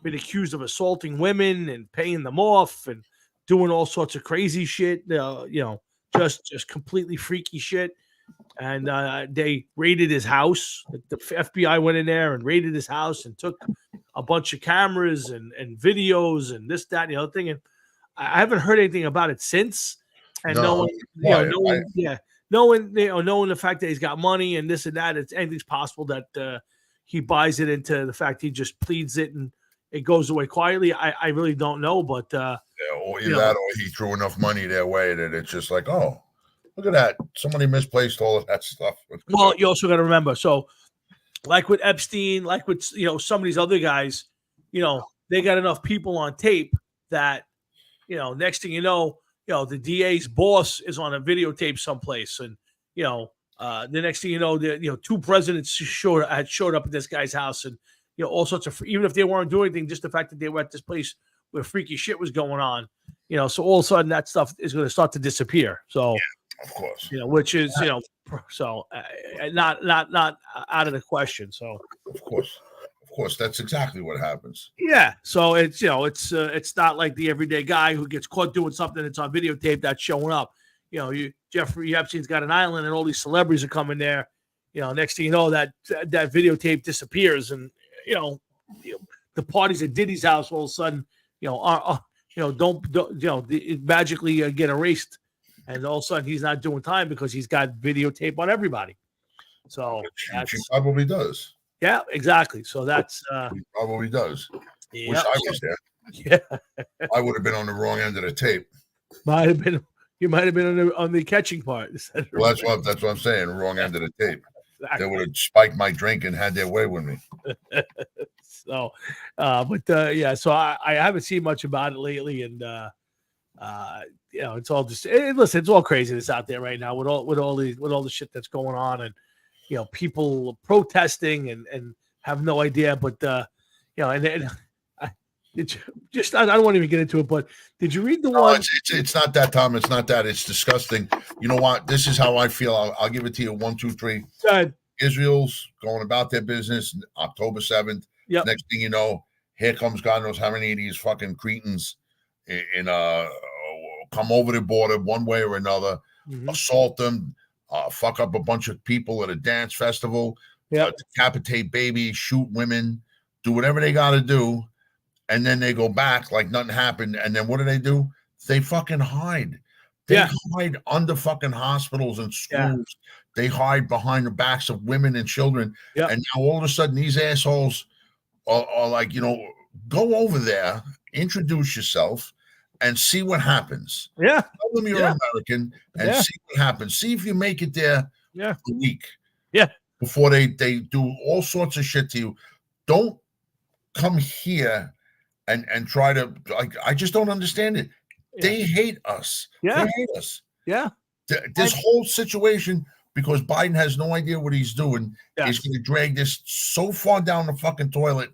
been accused of assaulting women and paying them off and doing all sorts of crazy shit. Just completely freaky shit. And they raided his house. The FBI went in there and raided his house and took a bunch of cameras and videos and this, that, and the other thing. And I haven't heard anything about it since. And knowing the fact that he's got money and this and that, anything's possible that he buys it into the fact he just pleads it and it goes away quietly. I really don't know, but or he threw enough money their way that it's just like, oh, look at that. Somebody misplaced all of that stuff. Well, you also got to remember. So, like with Epstein, like with some of these other guys, they got enough people on tape that next thing the DA's boss is on a videotape someplace, and the next thing two presidents showed up at this guy's house, and all sorts of, even if they weren't doing anything, just the fact that they were at this place where freaky shit was going on, so all of a sudden that stuff is going to start to disappear. So. Yeah. Of course, which is so not out of the question. So of course, that's exactly what happens. Yeah, so it's it's not like the everyday guy who gets caught doing something that's on videotape that's showing up. Jeffrey Epstein's got an island, and all these celebrities are coming there. Next thing you know, that videotape disappears, and the parties at Diddy's house all of a sudden don't magically get erased. And all of a sudden, he's not doing time because he's got videotape on everybody. So he probably does. Yeah, exactly. So that's he probably does. Yeah. Wish I was there. Yeah, I would have been on the wrong end of the tape. You might have been on the catching part. Well, that's what I'm saying. Wrong end of the tape. Exactly. They would have spiked my drink and had their way with me. So, so I haven't seen much about it lately, and it's all just listen. It's all craziness out there right now with all the shit that's going on, and people protesting and have no idea. But I don't want to even get into it, but did you read the No, one? it's not that, Tom. It's not that. It's disgusting. You know what? This is how I feel. I'll give it to you. 1, 2, 3. Go ahead. Israel's going about their business October 7th. Yep. Next thing you know, here comes God knows how many of these fucking cretins come over the border one way or another, assault them, fuck up a bunch of people at a dance festival, decapitate babies, shoot women, do whatever they got to do. And then they go back like nothing happened. And then what do? They fucking hide. They hide under fucking hospitals and schools. Yeah. They hide behind the backs of women and children. Yeah. And now all of a sudden these assholes are like, go over there, introduce yourself, and see what happens. Yeah. Tell them you're American and see what happens. See if you make it there a week. Yeah. Before they do all sorts of shit to you. Don't come here and try to, like, I just don't understand it. They hate us. Yeah. They hate us. Yeah. This whole situation, because Biden has no idea what he's doing, is going to drag this so far down the fucking toilet.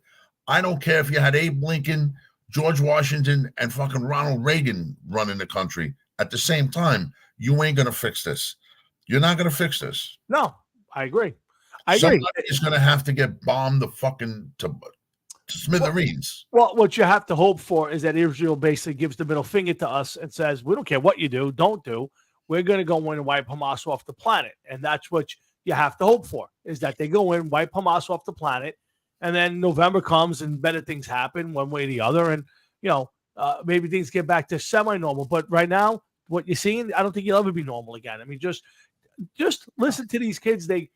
I don't care if you had Abe Lincoln, George Washington, and fucking Ronald Reagan running the country at the same time. You ain't going to fix this. You're not going to fix this. No, I agree. Somebody is going to have to get bombed the fucking to smithereens. Well, what you have to hope for is that Israel basically gives the middle finger to us and says, we don't care what you do, don't do. We're going to go in and wipe Hamas off the planet. And that's what you have to hope for, is that they go in, wipe Hamas off the planet, and then November comes and better things happen one way or the other. And, maybe things get back to semi-normal. But right now, what you're seeing, I don't think you'll ever be normal again. I mean, just listen to these kids. They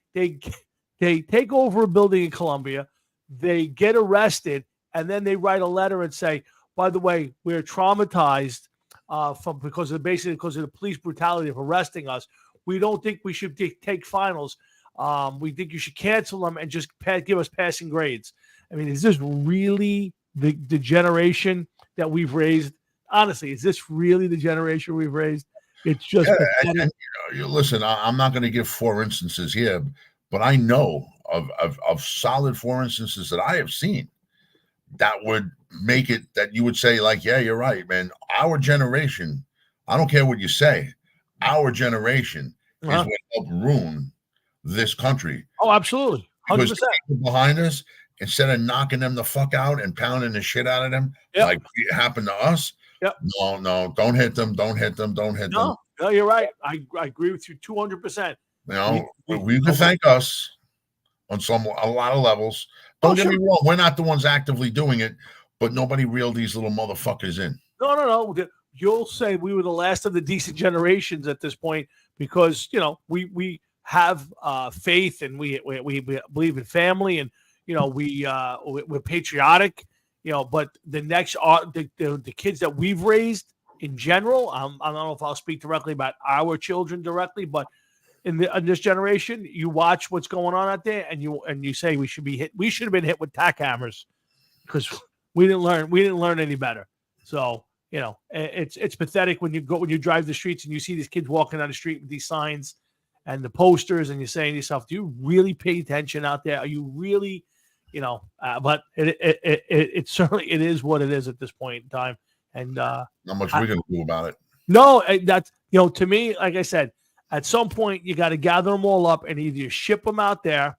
take over a building in Colombia. They get arrested, and then they write a letter and say, by the way, we're traumatized because of the police brutality of arresting us. We don't think we should take finals. We think you should cancel them and just give us passing grades. I mean, is this really the generation that we've raised? Honestly, is this really the generation we've raised? It's just listen, I'm not going to give 4 instances here, but I know of solid 4 instances that I have seen that would make it that you would say, like, yeah, you're right, man. Our generation, I don't care what you say, our generation is what helped ruin this country. Oh, absolutely. 100%. Because the people behind us, instead of knocking them the fuck out and pounding the shit out of them, like it happened to us. No, don't hit them. Don't hit them. No, you're right. I agree with you 200%. We can thank us on a lot of levels. Don't get me wrong. We're not the ones actively doing it, but nobody reeled these little motherfuckers in. No. You'll say we were the last of the decent generations at this point because, we have faith and we believe in family and, we're patriotic, but the next the kids that we've raised in general, I don't know if I'll speak directly about our children directly, but in this generation, you watch what's going on out there, and you say we should have been hit with tack hammers because we didn't learn any better. So it's pathetic when you drive the streets and you see these kids walking down the street with these signs and the posters, and you're saying to yourself, do you really pay attention out there? Are you really, but it certainly it is what it is at this point in time. And not much we're gonna do about it. No, that's to me, like I said, at some point you got to gather them all up and either ship them out there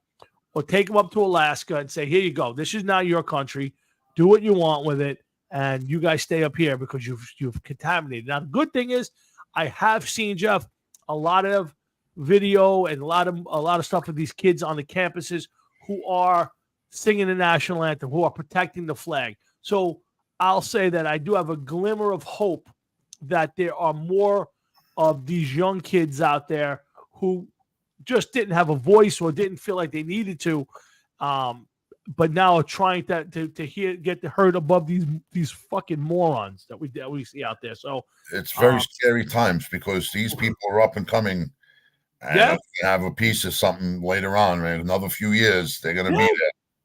or take them up to Alaska and say, here you go. This is now your country. Do what you want with it, and you guys stay up here because you've contaminated. Now the good thing is, I have seen, Jeff, a lot of video and a lot of stuff with these kids on the campuses who are singing the national anthem, who are protecting the flag. So I'll say that I do have a glimmer of hope that there are more of these young kids out there who just didn't have a voice or didn't feel like they needed to, but now are trying to get heard above these fucking morons that we see out there. So it's very scary times because these people are up and coming. And have a piece of something later on, man. Another few years, they're going to be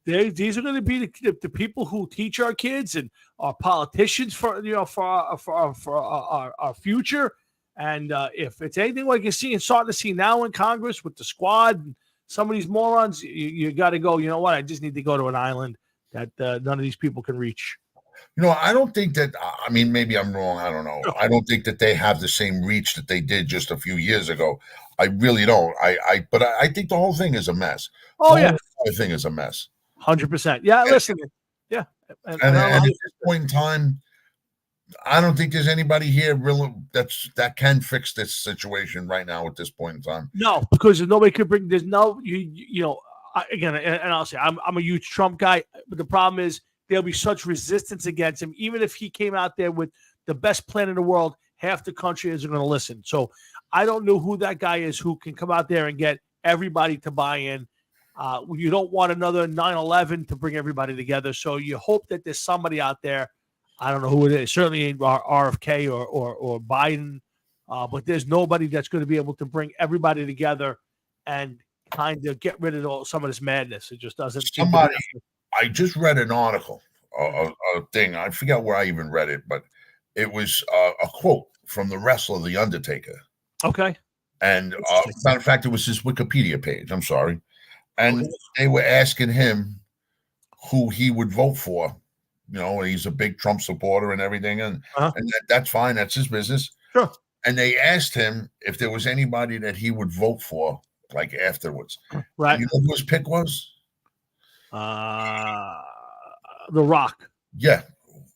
there. These are going to be the people who teach our kids and our politicians for our future. And if it's anything like you're starting to see now in Congress with the squad and some of these morons, you got to go. You know what? I just need to go to an island that none of these people can reach. I don't think that. I mean, maybe I'm wrong. I don't know. I don't think that they have the same reach that they did just a few years ago. I really don't. But I think the whole thing is a mess. Oh, the yeah. whole thing is a mess. 100%. Yeah, listen. Yeah. And at this point in time, I don't think there's anybody here really that can fix this situation right now at this point in time. No, because nobody could bring. There's no again, and I'll say I'm a huge Trump guy, but the problem is there'll be such resistance against him. Even if he came out there with the best plan in the world, half the country isn't going to listen. So I don't know who that guy is who can come out there and get everybody to buy in. You don't want another 9/11 to bring everybody together. So you hope that there's somebody out there. I don't know who it is. Certainly ain't RFK or Biden, but there's nobody that's going to be able to bring everybody together and kind of get rid of some of this madness. It just doesn't. Somebody, I just read an article, a thing. I forget where I even read it, but it was a quote from the wrestler, The Undertaker. Okay. And matter of fact, it was his Wikipedia page. I'm sorry. And they were asking him who he would vote for. He's a big Trump supporter and everything, and that's fine. That's his business. Sure. And they asked him if there was anybody that he would vote for, like afterwards. Right. You know who his pick was? The Rock. Yeah.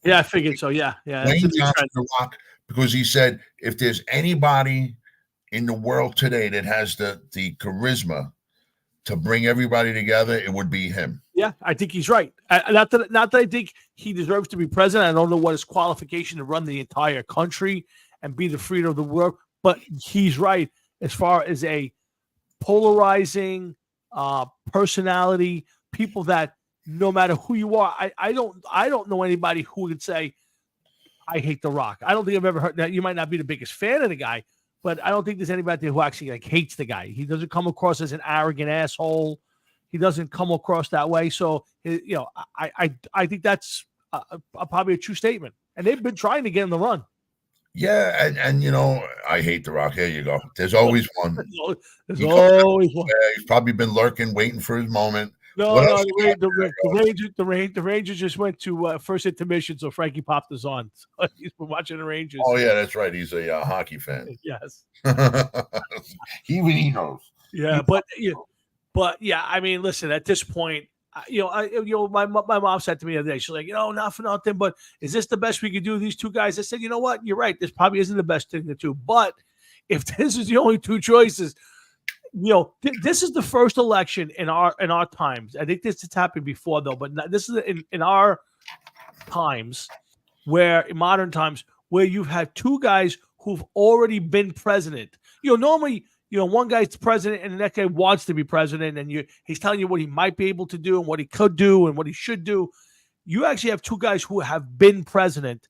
Yeah, I figured so. Yeah. Wayne Johnson, The Rock, because he said if there's anybody in the world today that has the charisma to bring everybody together, it would be him. Yeah, I think he's right. Not that I think he deserves to be president. I don't know what his qualification to run the entire country and be the freedom of the world, but he's right as far as a polarizing personality, people that no matter who you are, I don't know anybody who would say, I hate The Rock. I don't think I've ever heard that. You might not be the biggest fan of the guy, but I don't think there's anybody there who actually hates the guy. He doesn't come across as an arrogant asshole. He doesn't come across that way. So, I think that's probably a true statement. And they've been trying to get him to run. Yeah, and I hate The Rock. There you go. There's always one. There's always one. He's probably been lurking, waiting for his moment. No, the Rangers just went to first intermission, so Frankie popped us on. So he's been watching the Rangers. Oh yeah, that's right. He's a hockey fan. Yes. He knows. Yeah, but yeah, I mean, listen. At this point, my mom said to me the other day, she's like, not for nothing, but is this the best we could do? These two guys. I said, you know what? You're right. This probably isn't the best thing to do. But if this is the only two choices, this is the first election in our times. I think this has happened before though, but this is in our times, where in modern times, where you've had two guys who've already been president. Normally, one guy's president and the next guy wants to be president, and he's telling you what he might be able to do and what he could do and what he should do. You actually have two guys who have been president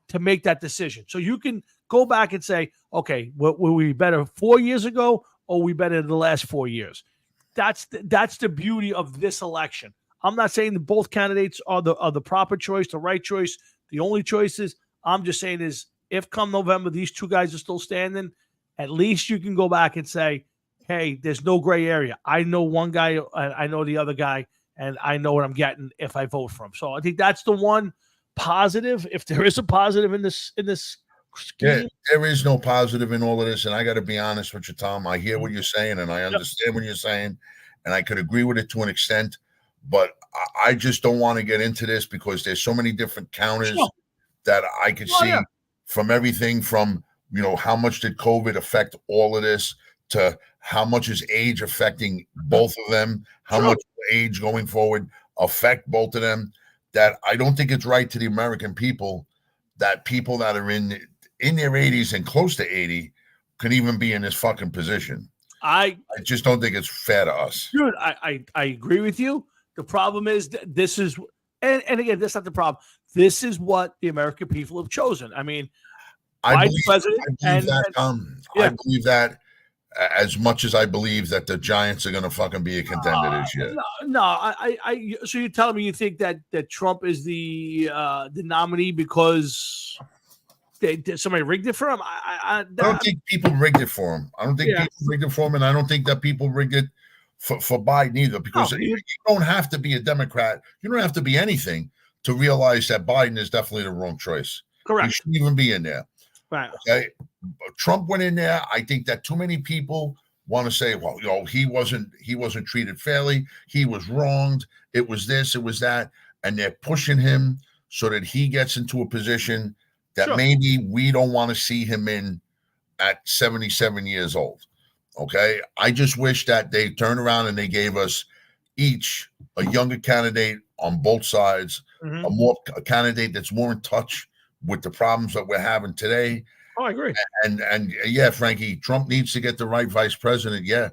to make that decision. So you can go back and say, okay, were we better 4 years ago, or we better the last 4 years? That's the beauty of this election. I'm not saying that both candidates are the proper choice, the right choice, the only choices. I'm just saying is if come November these two guys are still standing, at least you can go back and say, hey, there's no gray area. I know one guy, I know the other guy, and I know what I'm getting if I vote for him. So I think that's the one positive, if there is a positive in this scheme. Yeah, there is no positive in all of this, and I got to be honest with you, Tom. I hear what you're saying, and I understand what you're saying, and I could agree with it to an extent, but I just don't want to get into this because there's so many different counters that I could see from everything from how much did COVID affect all of this to how much is age affecting both of them, how much will age going forward affect both of them, that I don't think it's right to the American people that people that are in their 80s and close to 80 can even be in this fucking position. I just don't think it's fair to us. Dude, I agree with you. The problem is this is, and again, that's not the problem. This is what the American people have chosen. I mean, I believe that as much as I believe that the Giants are going to fucking be a contender this year. So you're telling me you think that Trump is the nominee because somebody rigged it for him? I don't think people rigged it for him. I don't think people rigged it for him, and I don't think that people rigged it for Biden either, because you don't have to be a Democrat. You don't have to be anything to realize that Biden is definitely the wrong choice. Correct. He shouldn't even be in there. Right. Okay. Trump went in there. I think that too many people want to say, well, he wasn't treated fairly. He was wronged. It was this, it was that. And they're pushing him so that he gets into a position that maybe we don't want to see him in at 77 years old. Okay. I just wish that they turned around and they gave us each a younger candidate on both sides, a candidate that's more in touch with the problems that we're having today. Oh, I agree. And yeah, Frankie, Trump needs to get the right vice president. Yeah.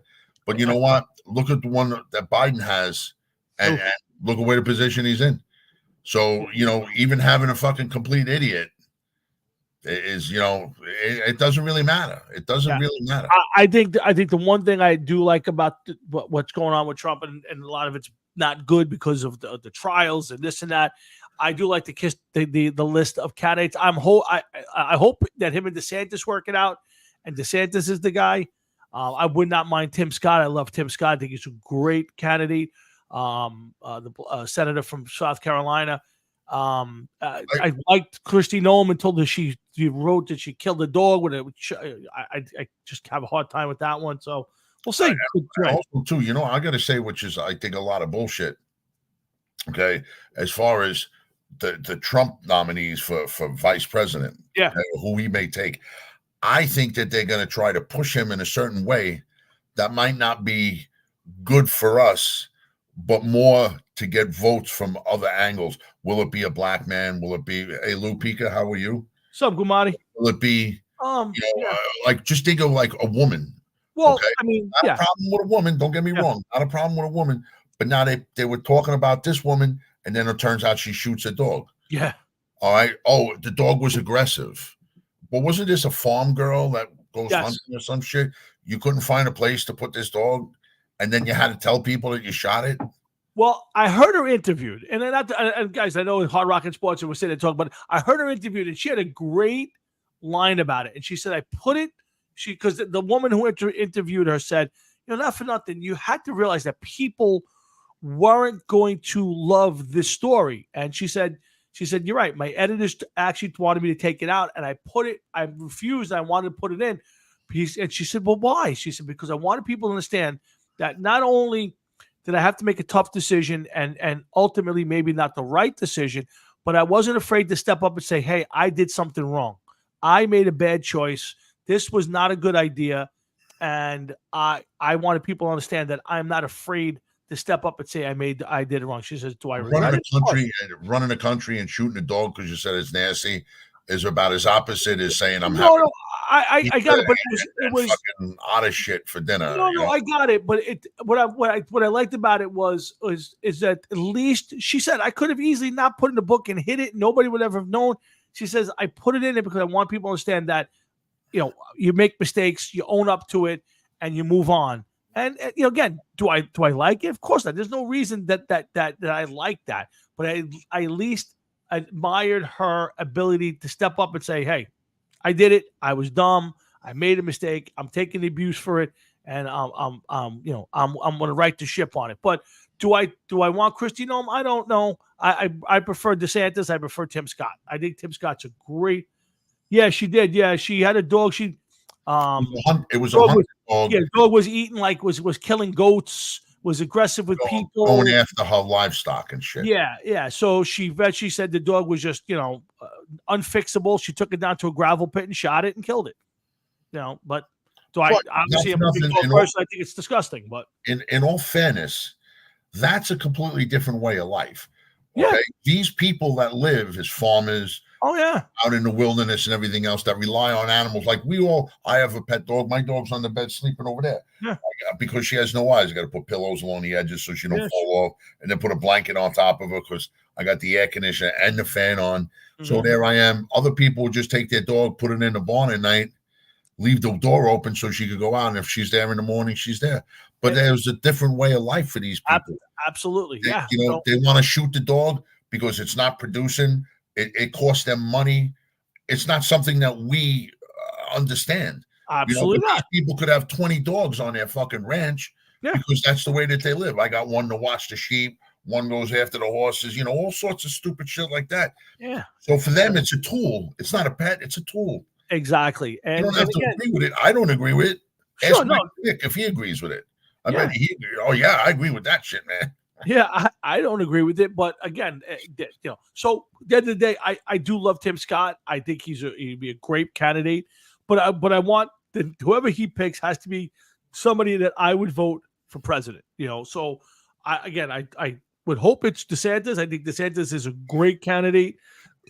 But you know what? Look at the one that Biden has and look at where the position he's in. So, even having a fucking complete idiot is, it doesn't really matter. It doesn't really matter. I think the one thing I do like about what's going on with Trump, and a lot of it's not good because of the trials and this and that. I do like to kiss the list of candidates. I hope that him and DeSantis work it out, and DeSantis is the guy. I would not mind Tim Scott. I love Tim Scott. I think he's a great candidate. The senator from South Carolina. I liked Kristi Noem until she wrote that she killed a dog with it. I just have a hard time with that one. So we'll see. Also, too, I got to say, which is I think a lot of bullshit. Okay, as far as the Trump nominees for vice president, who he may take, I think that they're going to try to push him in a certain way that might not be good for us, but more to get votes from other angles. Will it be a black man? Will it be, hey, Lou Pica, how are you? What's up, Gumati? Will it be, like, just think of like a woman. Well, okay? I mean, not a problem with a woman. Don't get me wrong. Not a problem with a woman. But now they were talking about this woman, and then it turns out she shoots a dog. Yeah. All right. Oh, the dog was aggressive. But wasn't this a farm girl that goes hunting or some shit? You couldn't find a place to put this dog, and then you had to tell people that you shot it? Well, I heard her interviewed, and guys, I know Hard Rock and Sports, and we're sitting there talking, but I heard her interviewed, and she had a great line about it. And she said, I put it, because the woman who interviewed her said, not for nothing, you had to realize that people weren't going to love this story. And she said, you're right. My editors actually wanted me to take it out, and I refused. I wanted to put it in. And she said, well, why? She said, because I wanted people to understand that not only did I have to make a tough decision and ultimately maybe not the right decision, but I wasn't afraid to step up and say, hey, I did something wrong. I made a bad choice. This was not a good idea. And I wanted people to understand that I'm not afraid to step up and say I did it wrong. She says, do I regret it? Running a country and shooting a dog because you said it's nasty is about as opposite as saying I'm happy. No, I got it, but it was fucking odd as shit for dinner. No, I got it, but what I liked about it is that at least she said I could have easily not put in the book and hit it. Nobody would ever have known. She says I put it in it because I want people to understand that you make mistakes, you own up to it, and you move on. And again, do I like it? Of course not. There's no reason that I like that, but I at least admired her ability to step up and say, hey, I did it. I was dumb. I made a mistake. I'm taking the abuse for it. And I'm going to right the ship on it. But do I want Kristi Noem? I don't know. I prefer DeSantis. I prefer Tim Scott. I think Tim Scott's a great. Yeah, she did. Yeah. She had a dog. It was a hunting dog. Yeah. The dog was eating, was killing goats, was aggressive with people, going after her livestock and shit. Yeah. So she said the dog was just unfixable. She took it down to a gravel pit and shot it and killed it. But I obviously am a big dog person. I think it's disgusting. But in all fairness, that's a completely different way of life. Okay? Yeah. These people that live as farmers, out in the wilderness and everything else, that rely on animals. Like I have a pet dog. My dog's on the bed sleeping over there. Yeah. Because she has no eyes. I got to put pillows along the edges so she don't fall off, and then put a blanket on top of her because I got the air conditioner and the fan on. Mm-hmm. So there I am. Other people just take their dog, put it in the barn at night, leave the door open so she could go out. And if she's there in the morning, she's there. But there's a different way of life for these people. Absolutely. They want to shoot the dog because it's not producing. It costs them money. It's not something that we understand. Absolutely not. People could have 20 dogs on their fucking ranch because that's the way that they live. I got one to watch the sheep, one goes after the horses, all sorts of stupid shit like that. Yeah. So for them, it's a tool. It's not a pet. It's a tool. Exactly. And you don't have to agree with it. I don't agree with it. Sure, Ask Mike Vick if he agrees with it. I bet I agree with that shit, man. Yeah, I don't agree with it, but again, so at the end of the day, I do love Tim Scott. I think he'd be a great candidate, but I want whoever he picks has to be somebody that I would vote for president. So I would hope it's DeSantis. I think DeSantis is a great candidate.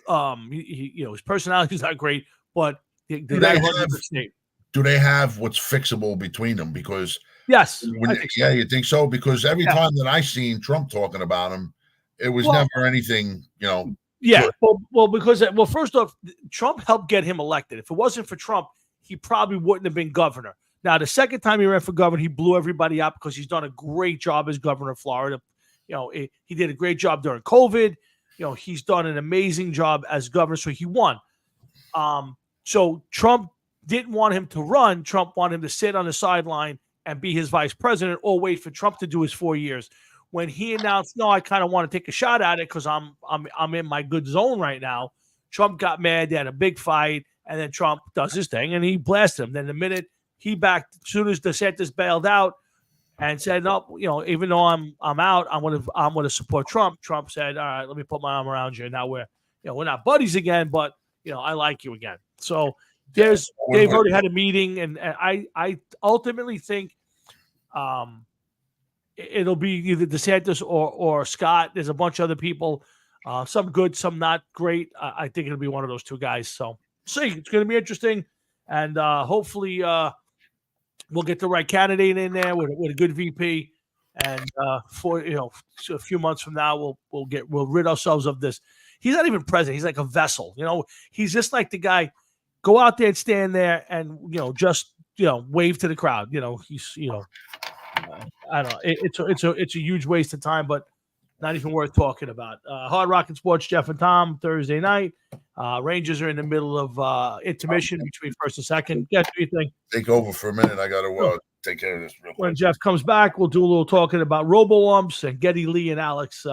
His personality is not great, but the guy runs the state. Do they have what's fixable between them? Because yes, you think so? Because every time that I seen Trump talking about him, it was never anything, Yeah, because first off, Trump helped get him elected. If it wasn't for Trump, he probably wouldn't have been governor. Now, the second time he ran for governor, he blew everybody up because he's done a great job as governor of Florida. He did a great job during COVID. He's done an amazing job as governor, so he won. So Trump didn't want him to run. Trump wanted him to sit on the sideline and be his vice president or wait for Trump to do his 4 years. When he announced, no, I kind of want to take a shot at it because I'm in my good zone right now, Trump got mad. They had a big fight, and then Trump does his thing, and he blasted him. Then the minute he backed, as soon as DeSantis bailed out and said, no, even though I'm out, I'm gonna support Trump. Trump said, all right, let me put my arm around you. Now we're not buddies again, but I like you again. So they've already had a meeting, and I ultimately think it'll be either DeSantis or Scott. There's a bunch of other people, some good, some not great. I think it'll be one of those two guys. So see, it's going to be interesting, and hopefully we'll get the right candidate in there with a good VP. And for a few months from now, we'll rid ourselves of this. He's not even president. He's like a vessel. He's just like the guy. Go out there and stand there and just wave to the crowd. He's I don't know. It's a huge waste of time, but not even worth talking about. Hard Rockin' Sports, Jeff and Tom, Thursday night. Rangers are in the middle of intermission between first and second. What do you think? Take over for a minute. I got to take care of this real quick. When Jeff comes back, we'll do a little talking about Robo-Umps and Geddy Lee and Alex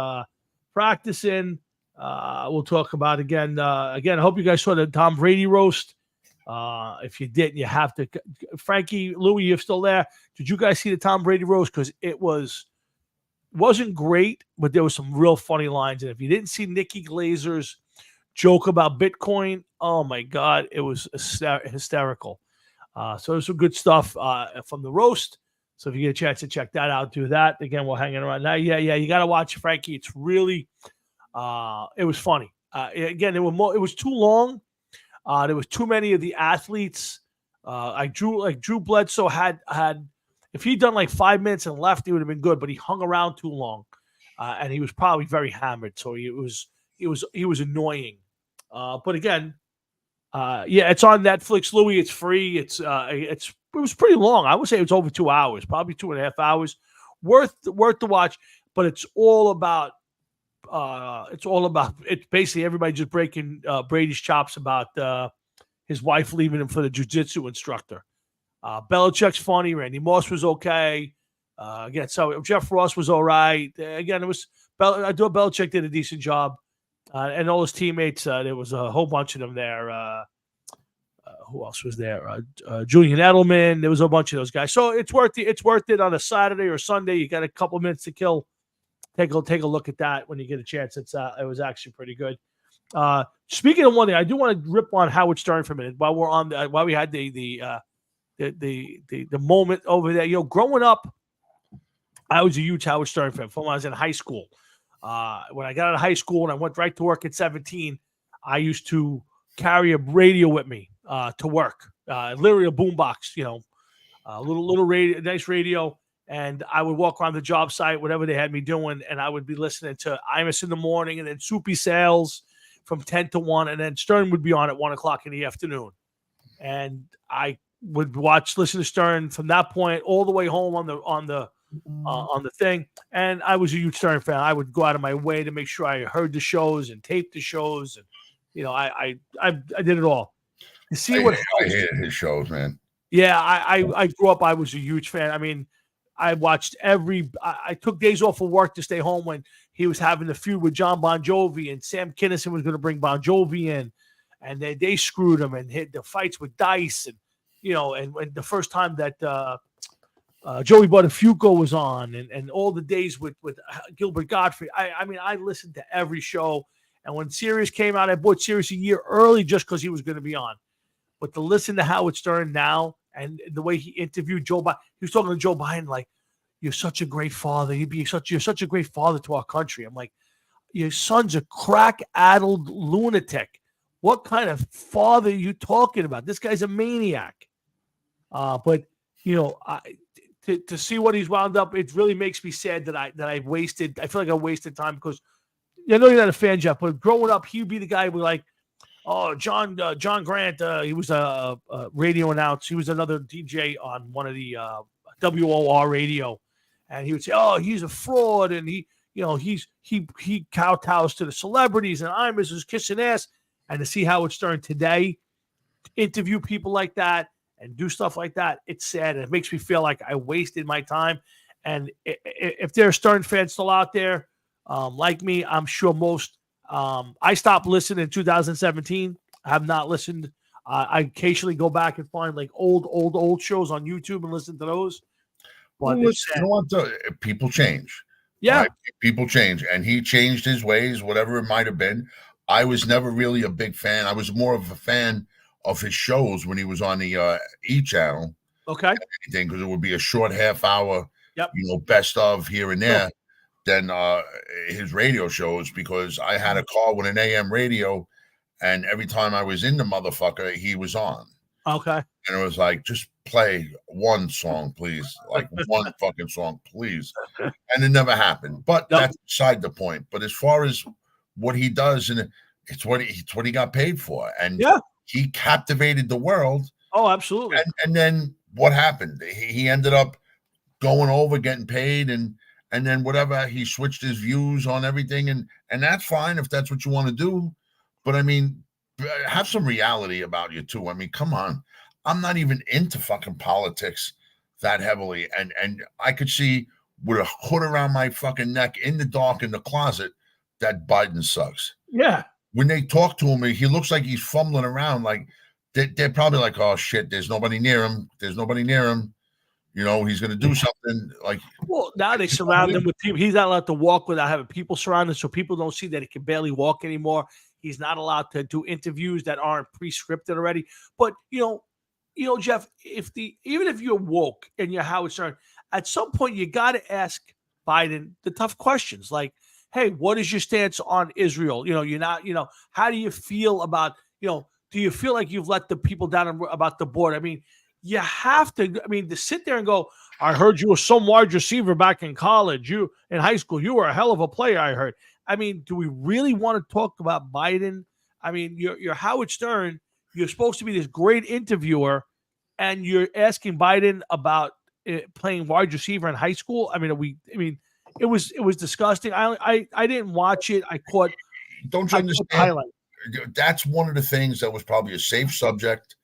practicing. We'll talk about again. I hope you guys saw the Tom Brady roast. If you didn't, you have to. Frankie, Louie, you're still there. Did you guys see the Tom Brady roast? Because it wasn't great, but there was some real funny lines. And if you didn't see Nikki Glazer's joke about Bitcoin, oh my God, it was hysterical. So there's some good stuff from the roast. So if you get a chance to check that out, do that. Again, we're hanging around now. Yeah, you got to watch Frankie. It's really, it was funny. Again, it was too long. There was too many of the athletes. Drew Bledsoe had if he'd done like 5 minutes and left, he would have been good. But he hung around too long, and he was probably very hammered. So he was annoying. But again, it's on Netflix, Louis. It's free. It was pretty long. I would say it's over 2 hours, probably 2.5 hours. Worth to watch. But it's all about. It's basically everybody just breaking Brady's chops about his wife leaving him for the jiu-jitsu instructor. Belichick's funny. Randy Moss was okay. Again, so Jeff Ross was all right. Again, it was I thought Belichick did a decent job, and all his teammates. There was a whole bunch of them there. Who else was there? Julian Edelman. There was a bunch of those guys. So it's worth it. It's worth it on a Saturday or Sunday. You got a couple minutes to kill. Take a look at that when you get a chance. It was actually pretty good. Speaking of one thing, I do want to rip on Howard Stern for a minute while we had the moment over there. Growing up, I was a huge Howard Stern fan from when I was in high school. When I got out of high school and I went right to work at 17, I used to carry a radio with me to work, literally a boombox, a little radio, nice radio. And I would walk around the job site, whatever they had me doing, and I would be listening to Imus in the morning and then Soupy Sales from 10 to 1, and then Stern would be on at 1 o'clock in the afternoon. And I would listen to Stern from that point all the way home on the thing. And I was a huge Stern fan. I would go out of my way to make sure I heard the shows and taped the shows, and I did it all. You see I hated his shows, man. Yeah, I grew up. I was a huge fan. I mean, I watched I took days off of work to stay home when he was having the feud with John Bon Jovi, and Sam Kinison was going to bring Bon Jovi in, and then they screwed him and hit the fights with Dice, and and when the first time that Joey Buttafuoco was on, and all the days with Gilbert Gottfried. I mean, I listened to every show, and when Sirius came out, I bought Sirius a year early just because he was going to be on. But to listen to Howard Stern now and the way he interviewed Joe Biden, he was talking to Joe Biden like, "You're such a great father. You're such a great father to our country." I'm like, "Your son's a crack-addled lunatic. What kind of father are you talking about? This guy's a maniac." But to see what he's wound up, it really makes me sad that I wasted. I feel like I wasted time because I know you're not a fan, Jeff, but growing up, he'd be the guy who like, "Oh, John Grant, he was a radio announcer. He was another DJ on one of the WOR radio, and he would say, 'Oh, he's a fraud,' and he kowtows to the celebrities, and I'm his kissing ass." And to see Howard Stern today interview people like that and do stuff like that, it's sad. And it makes me feel like I wasted my time. And if there are Stern fans still out there, like me, I'm sure most. I stopped listening in 2017. I have not listened. I occasionally go back and find like old shows on YouTube and listen to those. But you know what? People change. Yeah, right? People change, and he changed his ways, whatever it might have been. I was never really a big fan. I was more of a fan of his shows when he was on the E channel. Okay. Because it would be a short half hour, yep. Best of here and there, than his radio shows, because I had a car with an AM radio, and every time I was in the motherfucker, he was on. Okay. And it was like, just play one song, please. Like one fucking song, please. And it never happened. But that's beside the point. But as far as what he does, and it's what he got paid for. And he captivated the world. Oh, absolutely. And then what happened? He ended up going over, getting paid, and then whatever, he switched his views on everything, and that's fine if that's what you want to do. But I mean, have some reality about you too. I mean, come on. I'm not even into fucking politics that heavily, and I could see with a hood around my fucking neck in the dark in the closet that Biden sucks. Yeah. When they talk to him, he looks like he's fumbling around. Like they're probably like, "Oh shit, there's nobody near him. There's nobody near him. He's going to do something." Like, well, now they surround him with people. He's not allowed to walk without having people surrounded, so people don't see that he can barely walk anymore. He's not allowed to do interviews that aren't pre-scripted already. But Jeff, even if you're woke and you're Howard Stern, at some point you got to ask Biden the tough questions, like, "Hey, what is your stance on Israel? You're not. How do you feel about? Do you feel like you've let the people down about the border? I mean." You have to, to sit there and go, "I heard you were some wide receiver back in college. You in high school, you were a hell of a player, I heard." I mean, do we really want to talk about Biden? I mean, you're Howard Stern. You're supposed to be this great interviewer, and you're asking Biden about playing wide receiver in high school. I mean, it was disgusting. I didn't watch it. I caught. Don't you understand? That's one of the things that was probably a safe subject.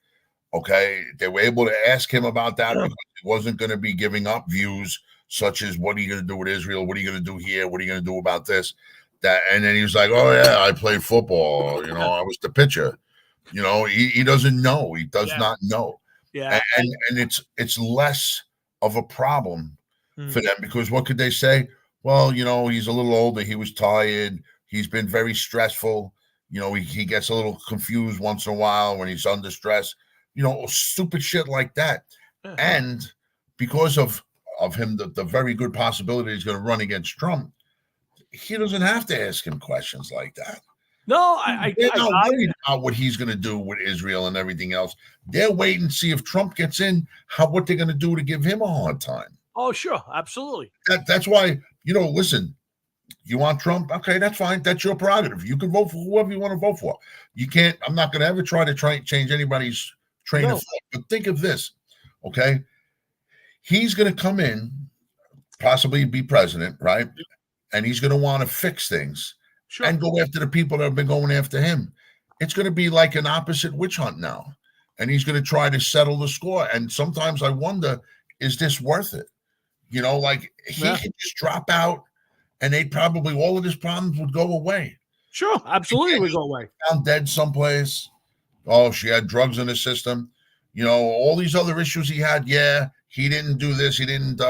Okay, they were able to ask him about that because he wasn't going to be giving up views such as, "What are you going to do with Israel? What are you going to do here? What are you going to do about this?" And then he was like, "Oh yeah, I played football. I was the pitcher." He doesn't know. He does not know. Yeah, and it's less of a problem for them, because what could they say? Well, he's a little older. He was tired. He's been very stressful. He gets a little confused once in a while when he's under stress. Stupid shit like that. And because of him, the very good possibility he's going to run against Trump, he doesn't have to ask him questions like that. No, they're not worried about what he's going to do with Israel and everything else. They're waiting to see if Trump gets in, what they're going to do to give him a hard time. Oh, sure. Absolutely. That's why, listen, you want Trump? Okay, that's fine. That's your prerogative. You can vote for whoever you want to vote for. You can't, I'm not going to ever try to change anybody's train of thought. But think of this, okay? He's going to come in, possibly be president, right? And he's going to want to fix things and go after the people that have been going after him. It's going to be like an opposite witch hunt now. And he's going to try to settle the score. And sometimes I wonder, is this worth it? Like he can just drop out and they'd probably all of his problems would go away. Sure, absolutely would go away. Found dead someplace. Oh, she had drugs in the system. You know, all these other issues he had. Yeah, he didn't do this. He didn't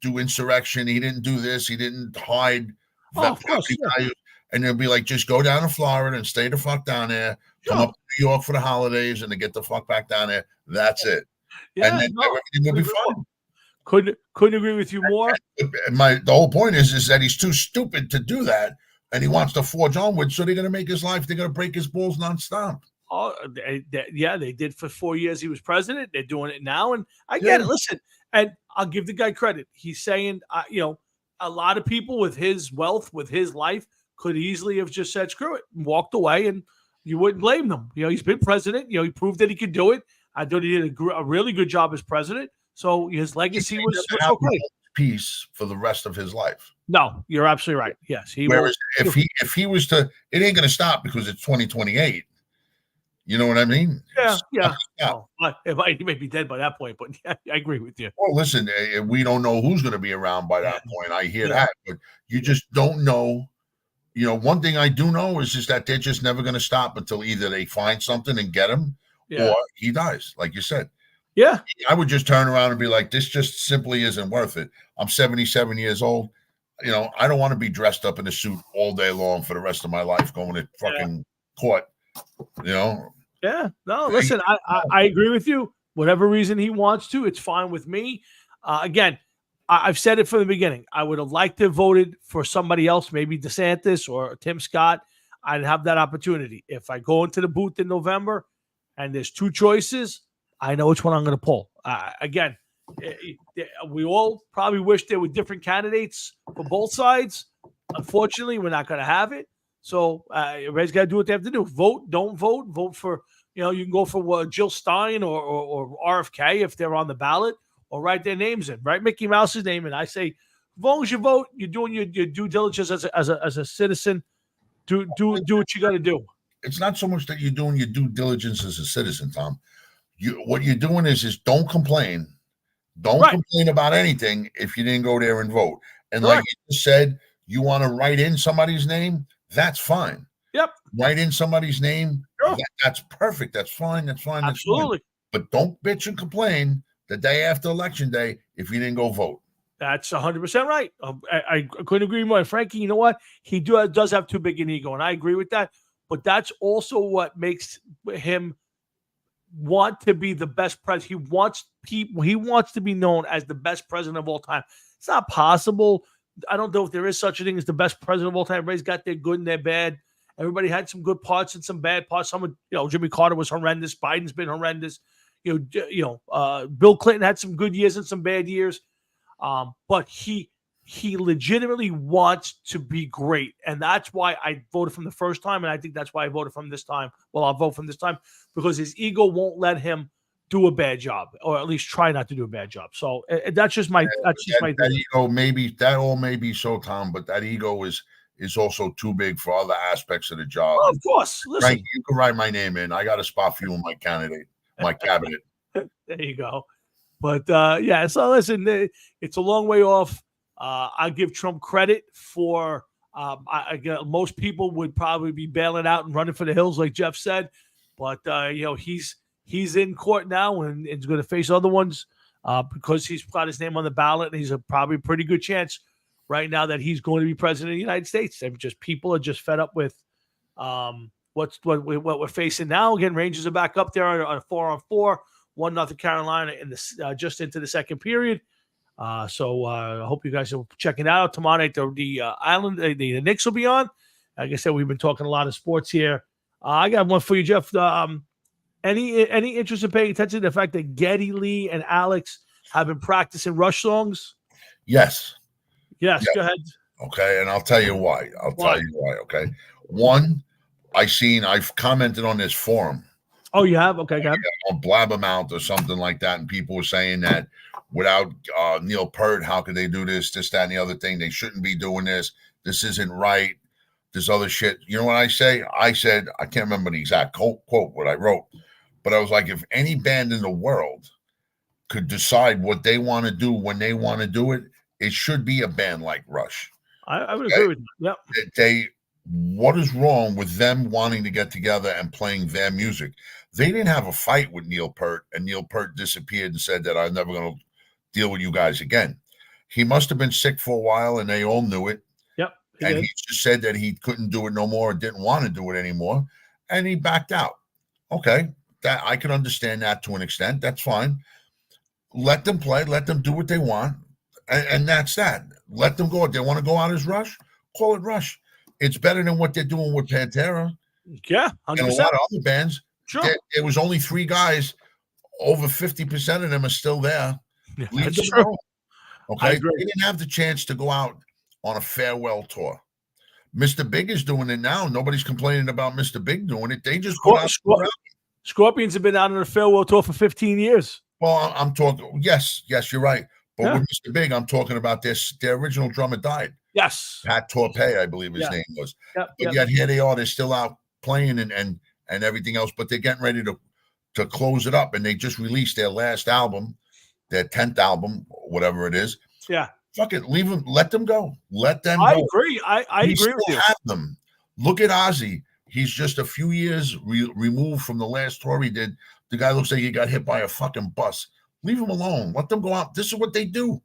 do insurrection. He didn't do this. He didn't hide. Of course, yeah. And they'll be like, just go down to Florida and stay the fuck down there. Come up to New York for the holidays and then get the fuck back down there. That's it. Yeah, and then everything will be fine. Couldn't agree with you more. The whole point is that he's too stupid to do that, and he wants to forge onward. So they're going to make his life. They're going to break his balls nonstop. Oh, they did for 4 years. He was president. They're doing it now, and I get it. Listen, and I'll give the guy credit. He's saying, a lot of people with his wealth, with his life, could easily have just said screw it and walked away, and you wouldn't blame them. He's been president. He proved that he could do it. I thought he did a really good job as president. So his legacy was okay. Peace for the rest of his life. No, you're absolutely right. Yes, Whereas if he was to, it ain't going to stop because it's 2028. You know what I mean? Yeah. He may be dead by that point, but yeah, I agree with you. Well, listen, we don't know who's going to be around by that point. I hear that, but you just don't know. One thing I do know is that they're just never going to stop until either they find something and get him, or he dies, like you said. Yeah. I would just turn around and be like, this just simply isn't worth it. I'm 77 years old. I don't want to be dressed up in a suit all day long for the rest of my life going to fucking court, Yeah. No, listen, I agree with you. Whatever reason he wants to, it's fine with me. Again, I've said it from the beginning. I would have liked to have voted for somebody else, maybe DeSantis or Tim Scott. I'd have that opportunity. If I go into the booth in November and there's two choices, I know which one I'm going to pull. Again, we all probably wish there were different candidates for both sides. Unfortunately, we're not going to have it. So everybody's got to do what they have to do. Vote, don't vote. Vote for, you can go for Jill Stein or RFK if they're on the ballot, or write their names in. Write Mickey Mouse's name in. I say, as long as you vote, you're doing your due diligence as a citizen. Do what you got to do. It's not so much that you're doing your due diligence as a citizen, Tom. What you're doing is don't complain. Don't complain about anything if you didn't go there and vote. And like you just said, you want to write in somebody's name, that's fine. Yep. Write in somebody's name. Sure. That's perfect. That's fine. That's fine. Absolutely. That's fine. But don't bitch and complain the day after Election Day if you didn't go vote. That's 100% right. I couldn't agree more. Frankie, you know what? He does have too big an ego, and I agree with that. But that's also what makes him want to be the best president. He wants to be known as the best president of all time. It's not possible. I don't know if there is such a thing as the best president of all time. Everybody's got their good and their bad. Everybody had some good parts and some bad parts. Jimmy Carter was horrendous. Biden's been horrendous. Bill Clinton had some good years and some bad years. But he legitimately wants to be great. And that's why I voted from the first time. And I think that's why I voted from this time. Well, I'll vote from this time because his ego won't let him do a bad job, or at least try not to do a bad job. So that's just my that ego. Maybe that all may be so, Tom, but that ego is also too big for other aspects of the job. Well, of course. Listen, Frank, you can write my name in. I got a spot for you in my cabinet. There you go. But so listen, it's a long way off. I give Trump credit for most people would probably be bailing out and running for the hills, like Jeff said. But he's in court now and is going to face other ones because he's got his name on the ballot, and he's probably a pretty good chance right now that he's going to be president of the United States. And people are just fed up with what we're facing now. Again, Rangers are back up there on a 4-on-4, 1-0 Carolina in the just into the second period. So I hope you guys are checking out tomorrow night. The Knicks will be on. Like I said, we've been talking a lot of sports here. I got one for you, Jeff. Any interest in paying attention to the fact that Geddy Lee and Alex have been practicing Rush songs? Yes. Go ahead. Okay, and I'll tell you why. Okay. One, I've commented on this forum. Oh, you have? Okay, go ahead. On Blabbermouth or something like that, and people were saying that without Neil Peart, how could they do this, that, and the other thing? They shouldn't be doing this. This isn't right. This other shit. You know what I say? I said, I can't remember the exact quote what I wrote, but I was like, if any band in the world could decide what they want to do when they want to do it, it should be a band like Rush. I would agree with you. Yep. What is wrong with them wanting to get together and playing their music? They didn't have a fight with Neil Peart, and Neil Peart disappeared and said that I'm never going to deal with you guys again. He must have been sick for a while, and they all knew it. Yep. And he just said that he couldn't do it no more, didn't want to do it anymore, and he backed out. Okay, that I can understand that to an extent. That's fine. Let them play. Let them do what they want, and that's that. Let them go. If they want to go out as Rush, call it Rush. It's better than what they're doing with Pantera. Yeah, 100%. And a lot of other bands. Sure. There was only 3 guys. Over 50% of them are still there. Yeah, Leave that's them true. alone. Okay, they didn't have the chance to go out on a farewell tour. Mr. Big is doing it now. Nobody's complaining about Mr. Big doing it. They just put out. Scorpions have been out on a farewell tour for 15 years. Well, I'm talking. Yes, you're right. But with Mr. Big, I'm talking about this. Their original drummer died. Yes. Pat Torpey, I believe his name was. Yep, but yet here they are. They're still out playing and everything else. But they're getting ready to close it up. And they just released their last album, their 10th album, whatever it is. Yeah. Fuck it. Leave them. Let them go. Let them I go. agree. I agree with you. Have them. Look at Ozzy. He's just a few years removed from the last tour he did. The guy looks like he got hit by a fucking bus. Leave him alone. Let them go out. This is what they do.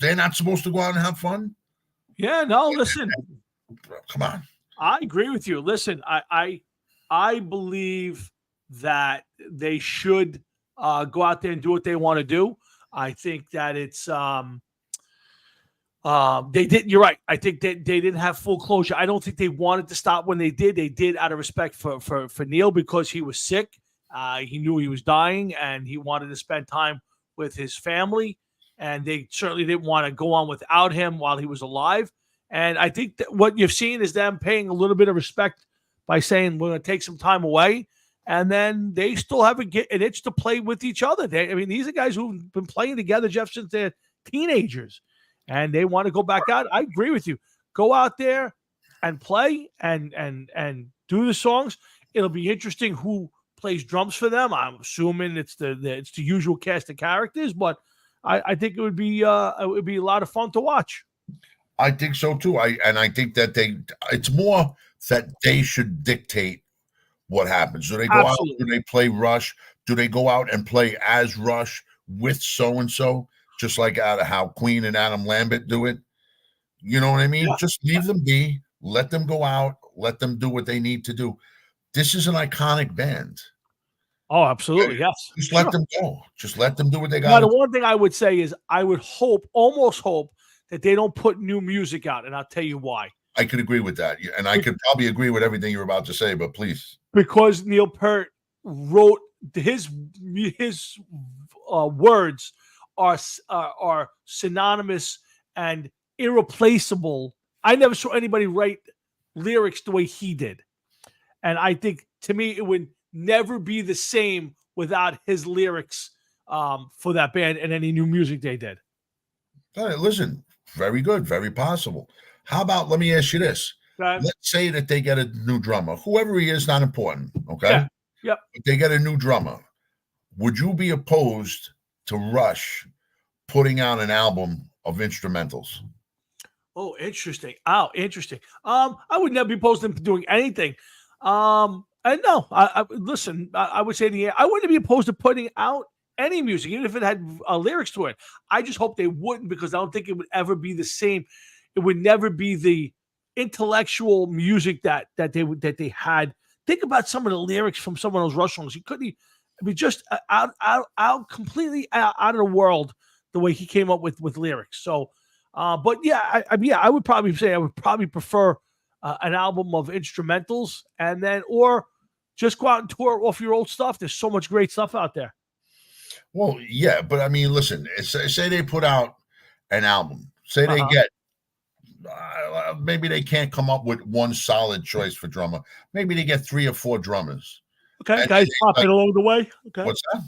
They're not supposed to go out and have fun. Yeah, no, listen. Come on. I agree with you. Listen, I believe that they should go out there and do what they want to do. I think that it's they did. You're right. I think that they didn't have full closure. I don't think they wanted to stop when they did. They did out of respect for Neil because he was sick. He knew he was dying, and he wanted to spend time with his family. And they certainly didn't want to go on without him while he was alive. And I think that what you've seen is them paying a little bit of respect by saying we're going to take some time away. And then they still have an itch to play with each other. These are guys who've been playing together, Jeff, since they're teenagers. And they want to go back out. I agree with you. Go out there and play and do the songs. It'll be interesting who plays drums for them. I'm assuming it's the usual cast of characters, but I think it would be a lot of fun to watch. I think so too. I think that it's more that they should dictate what happens. Do they go out? Do they play Rush? Do they go out and play as Rush with so and so? Just like out of how Queen and Adam Lambert do it. You know what I mean? Yeah. Just leave them be. Let them go out. Let them do what they need to do. This is an iconic band. Oh, absolutely. Yes. Just let them go. Just let them do what they got. Now, the one thing I would say is I would almost hope that they don't put new music out. And I'll tell you why. I could agree with that. And I could probably agree with everything you're about to say, but please. Because Neil Peart wrote his words are synonymous and irreplaceable. I never saw anybody write lyrics the way he did. And I think, to me, it would never be the same without his lyrics for that band and any new music they did. All right, listen, very good, very possible. How about, let me ask you this. Let's say that they get a new drummer. Whoever he is, not important, okay? Yeah. Yep. If they get a new drummer, would you be opposed to Rush putting out an album of instrumentals? Oh, interesting. Interesting. I would never be opposed to them doing anything. And no, listen, I would say I wouldn't be opposed to putting out any music, even if it had lyrics to it. I just hope they wouldn't, because I don't think it would ever be the same. It would never be the intellectual music that they had. Think about some of the lyrics from some of those Rush songs. He couldn't. I mean, just out completely out of the world the way he came up with lyrics. So, but yeah, I would probably say I would probably prefer an album of instrumentals, and then or just go out and tour off your old stuff. There's so much great stuff out there. Well, yeah, but I mean, listen, say they put out an album. Say they get, maybe they can't come up with one solid choice for drummer. Maybe they get 3 or 4 drummers. Okay, guys pop in along the way. Okay. What's that?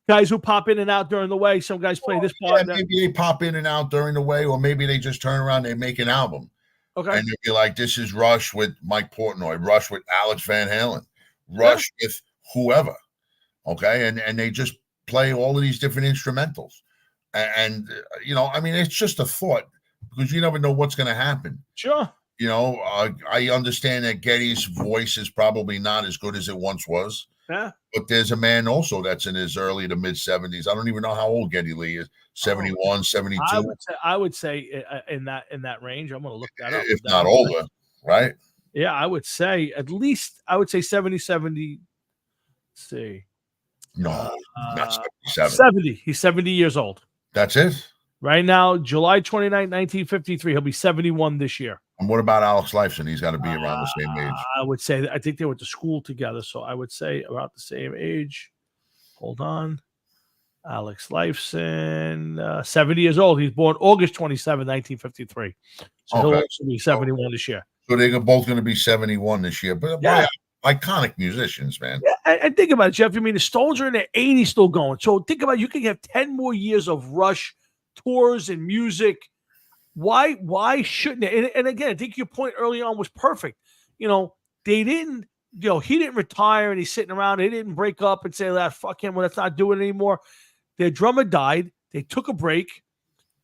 Guys who pop in and out during the way. Some guys play this part. Yeah, maybe they pop in and out during the way, or maybe they just turn around and they make an album. Okay. And they'd be like, this is Rush with Mike Portnoy, Rush with Alex Van Halen, Rush with whoever. Okay. And they just play all of these different instrumentals. And you know, I mean, it's just a thought. because you never know what's going to happen. Sure. You know, I understand that Geddy's voice is probably not as good as it once was. Yeah. But there's a man also that's in his early to mid 70s. I don't even know how old Geddy Lee is. 71, 72. I would say in that range. I'm going to look that up. If not older, right? Yeah, I would say at least 70, 70. Let's see. No, not 77. 70. He's 70 years old. That's it? Right now, July 29, 1953. He'll be 71 this year. And what about Alex Lifeson? He's got to be around the same age. I would say, I think they went to school together, so I would say about the same age. Hold on. Alex Lifeson, 70 years old. He's born August 27, 1953. So he'll also be 71 this year. So they're both going to be 71 this year. But yeah. Iconic musicians, man. Yeah, and think about it, Jeff. I mean, the Stones are in their 80s still going. So think about it. You can have 10 more years of Rush tours and music. Why shouldn't it? And again, I think your point early on was perfect. You know, they didn't, he didn't retire and he's sitting around. They didn't break up and say, fuck him, well, let's not do it anymore. Their drummer died. They took a break,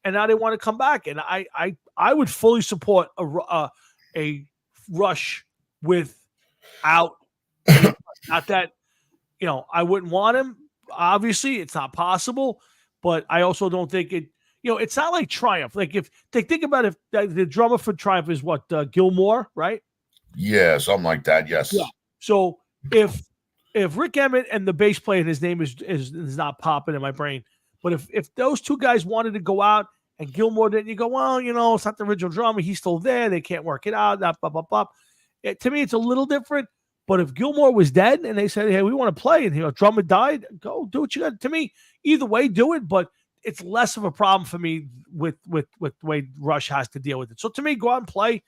and now they want to come back. And I would fully support a Rush without not that, I wouldn't want him. Obviously, it's not possible, but I also don't think it. It's not like Triumph. Like if they think about it, if the drummer for Triumph is what Gilmore, right? Yeah, something like that. Yes. Yeah. So if Rick Emmett and the bass player, his name is not popping in my brain, but if those two guys wanted to go out and Gilmore didn't, you go, well, it's not the original drummer. He's still there. They can't work it out. To me, it's a little different. But if Gilmore was dead and they said, hey, we want to play, and drummer died, go do what you got. To me, either way, do it. But it's less of a problem for me with the way Rush has to deal with it. So to me, go out and play.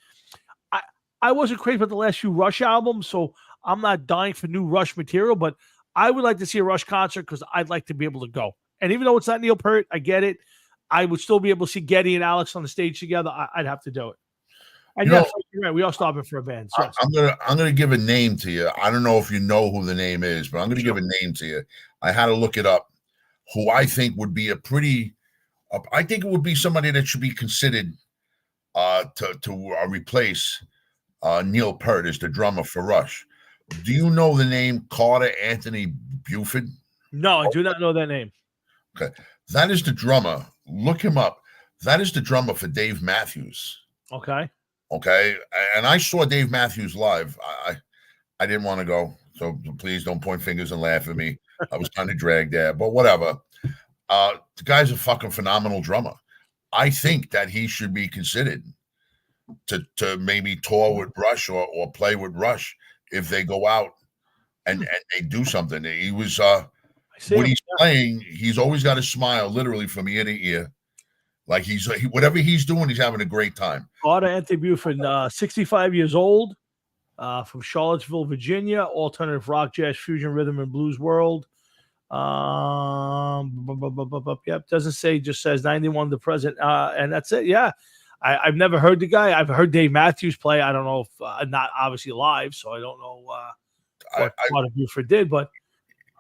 I wasn't crazy about the last few Rush albums, so I'm not dying for new Rush material, but I would like to see a Rush concert because I'd like to be able to go. And even though it's not Neil Peart, I get it. I would still be able to see Geddy and Alex on the stage together. I'd have to do it. And you're right, we all stopping for a band. So. I'm gonna give a name to you. I don't know if you know who the name is, but I'm gonna give a name to you. I had to look it up. Who I think would be I think it would be somebody that should be considered to replace Neil Peart as the drummer for Rush. Do you know the name Carter Anthony Buford? No, I do not know that name. Okay. That is the drummer. Look him up. That is the drummer for Dave Matthews. Okay. And I saw Dave Matthews live. I didn't want to go, so please don't point fingers and laugh at me. I was kind of dragged there, but whatever. The guy's a fucking phenomenal drummer. I think that he should be considered to maybe tour with Rush or play with Rush if they go out and they do something. He was when he's playing, he's always got a smile, literally from ear to ear. Like whatever he's doing, he's having a great time. Carter Anthony Buford, 65 years old, from Charlottesville, Virginia, alternative rock, jazz, fusion, rhythm, and blues world. Yep, doesn't say, just says 91 to present, and that's it. Yeah, I've never heard the guy. I've heard Dave Matthews play. I don't know if not obviously live, so I don't know what Carter Buford did, but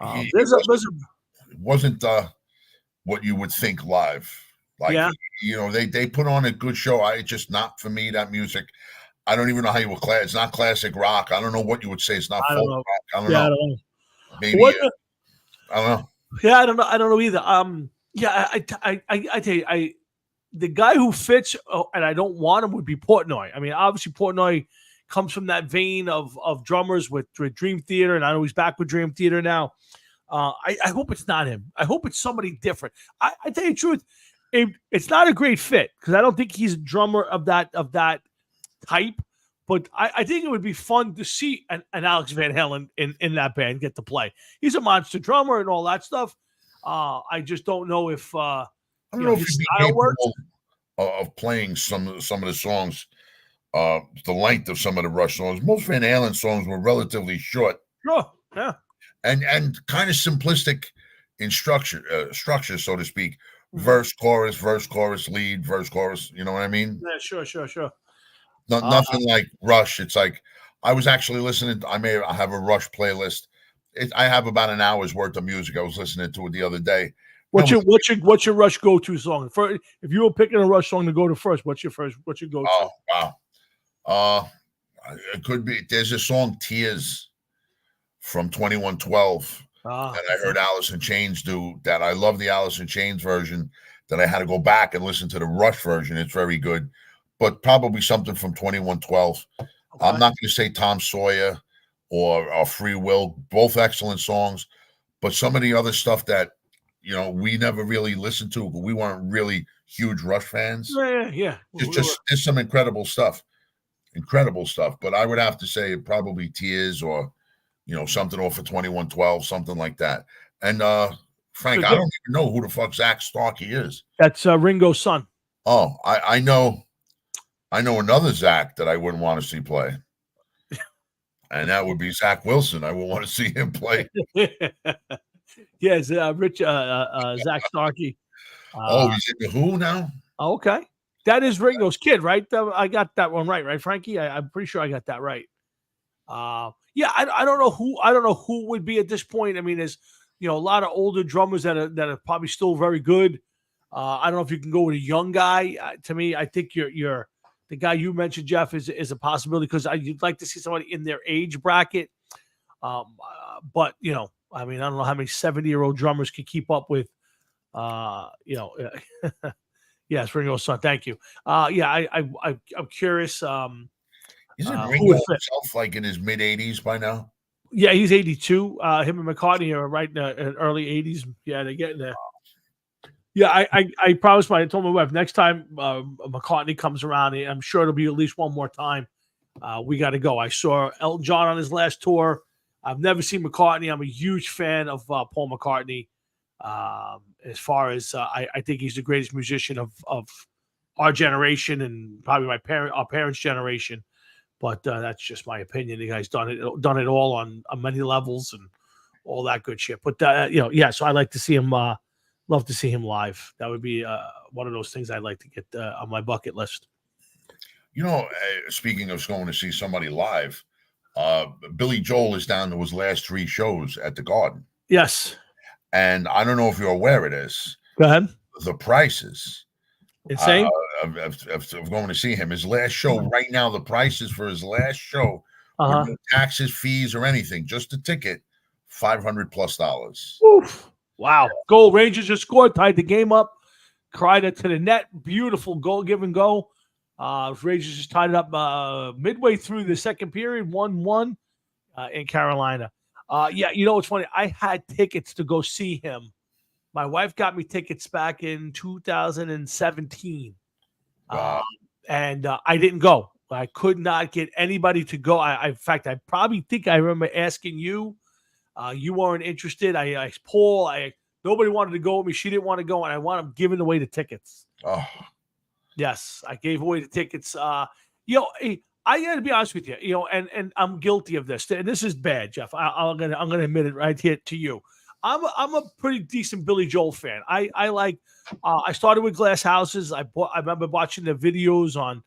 it wasn't what you would think live. Like, they put on a good show. It's just not for me, that music. I don't even know how you would it's not classic rock. I don't know what you would say. It's not folk rock. I don't know. Maybe I don't know. Yeah, I don't know. I don't know either. I tell you, the guy who fits, and I don't want him, would be Portnoy. I mean, obviously Portnoy comes from that vein of drummers with Dream Theater, and I know he's back with Dream Theater now. I hope it's not him. I hope it's somebody different. I tell you the truth, it's not a great fit because I don't think he's a drummer of that type. But I think it would be fun to see an Alex Van Halen in that band get to play. He's a monster drummer and all that stuff. I just don't know if I don't know if he'd be capable of playing some of the songs, the length of some of the Rush songs. Most Van Halen songs were relatively short. Sure, yeah, and kind of simplistic in structure, so to speak. Verse, chorus, lead, verse, chorus. You know what I mean? Yeah, sure. Nothing like Rush. It's like I was actually listening. I have a Rush playlist. I have about an hour's worth of music. I was listening to it the other day, What's your Rush go-to song? If you were picking a Rush song to go to first, what's your go-to? Oh wow. It could be. There's a song "Tears" from 2112 that I heard Alice in Chains do. That I love the Alice in Chains version. That I had to go back and listen to the Rush version. It's very good, but probably something from 2112. Okay. I'm not going to say Tom Sawyer or Free Will, both excellent songs, but some of the other stuff that we never really listened to. We weren't really huge Rush fans. Yeah. There's some incredible stuff. But I would have to say probably Tears or something off of 2112, something like that. And Frank, I don't even know who the fuck Zach Starkey is. That's Ringo's son. Oh, I know another Zach that I wouldn't want to see play, and that would be Zach Wilson. I wouldn't want to see him play. Yes, Zach Starkey. He's in the Who now. Okay. That is Ringo's kid, right? I got that one right, Frankie? I'm pretty sure I got that right. I don't know who would be at this point. I mean, there's a lot of older drummers that are probably still very good. I don't know if you can go with a young guy. To me, I think you're the guy you mentioned, Jeff, is a possibility because you'd like to see somebody in their age bracket. But I mean, I don't know how many 70-year-old drummers can keep up with. Yes, Ringo's son. Thank you. I'm curious. Isn't Ringo himself like in his mid 80s by now? Yeah, he's 82. Him and McCartney are right in the early 80s. Yeah, they're getting there. Yeah, I promised I told my wife next time McCartney comes around, I'm sure it'll be at least one more time. We got to go. I saw Elton John on his last tour. I've never seen McCartney. I'm a huge fan of Paul McCartney. As far as I think he's the greatest musician of our generation and probably our parents' generation. But that's just my opinion. The guy's done it all on many levels and all that good shit. But so I like to see him. Love to see him live. That would be one of those things I'd like to get on my bucket list. Speaking of going to see somebody live, Billy Joel is down to his last 3 shows at the Garden. Yes. And I don't know if you're aware of this. Go ahead. The prices. Insane. Of going to see him. His last show right now, the prices for his last show, with no taxes, fees, or anything, just a ticket, $500+. Oof. Wow. Goal. Rangers just scored, tied the game up, cried it to the net. Beautiful goal, give and go. Rangers just tied it up midway through the second period, 1-1 in Carolina. What's funny? I had tickets to go see him. My wife got me tickets back in 2017. Wow. And I didn't go. I could not get anybody to go. In fact, I probably think I remember asking you. You weren't interested. I Paul. Nobody wanted to go with me. She didn't want to go, and I wound up giving away the tickets. Oh. Yes, I gave away the tickets. I got to be honest with you. And I'm guilty of this. And this is bad, Jeff. I'm gonna admit it right here to you. I'm a pretty decent Billy Joel fan. I like. I started with Glass Houses. I remember watching the videos on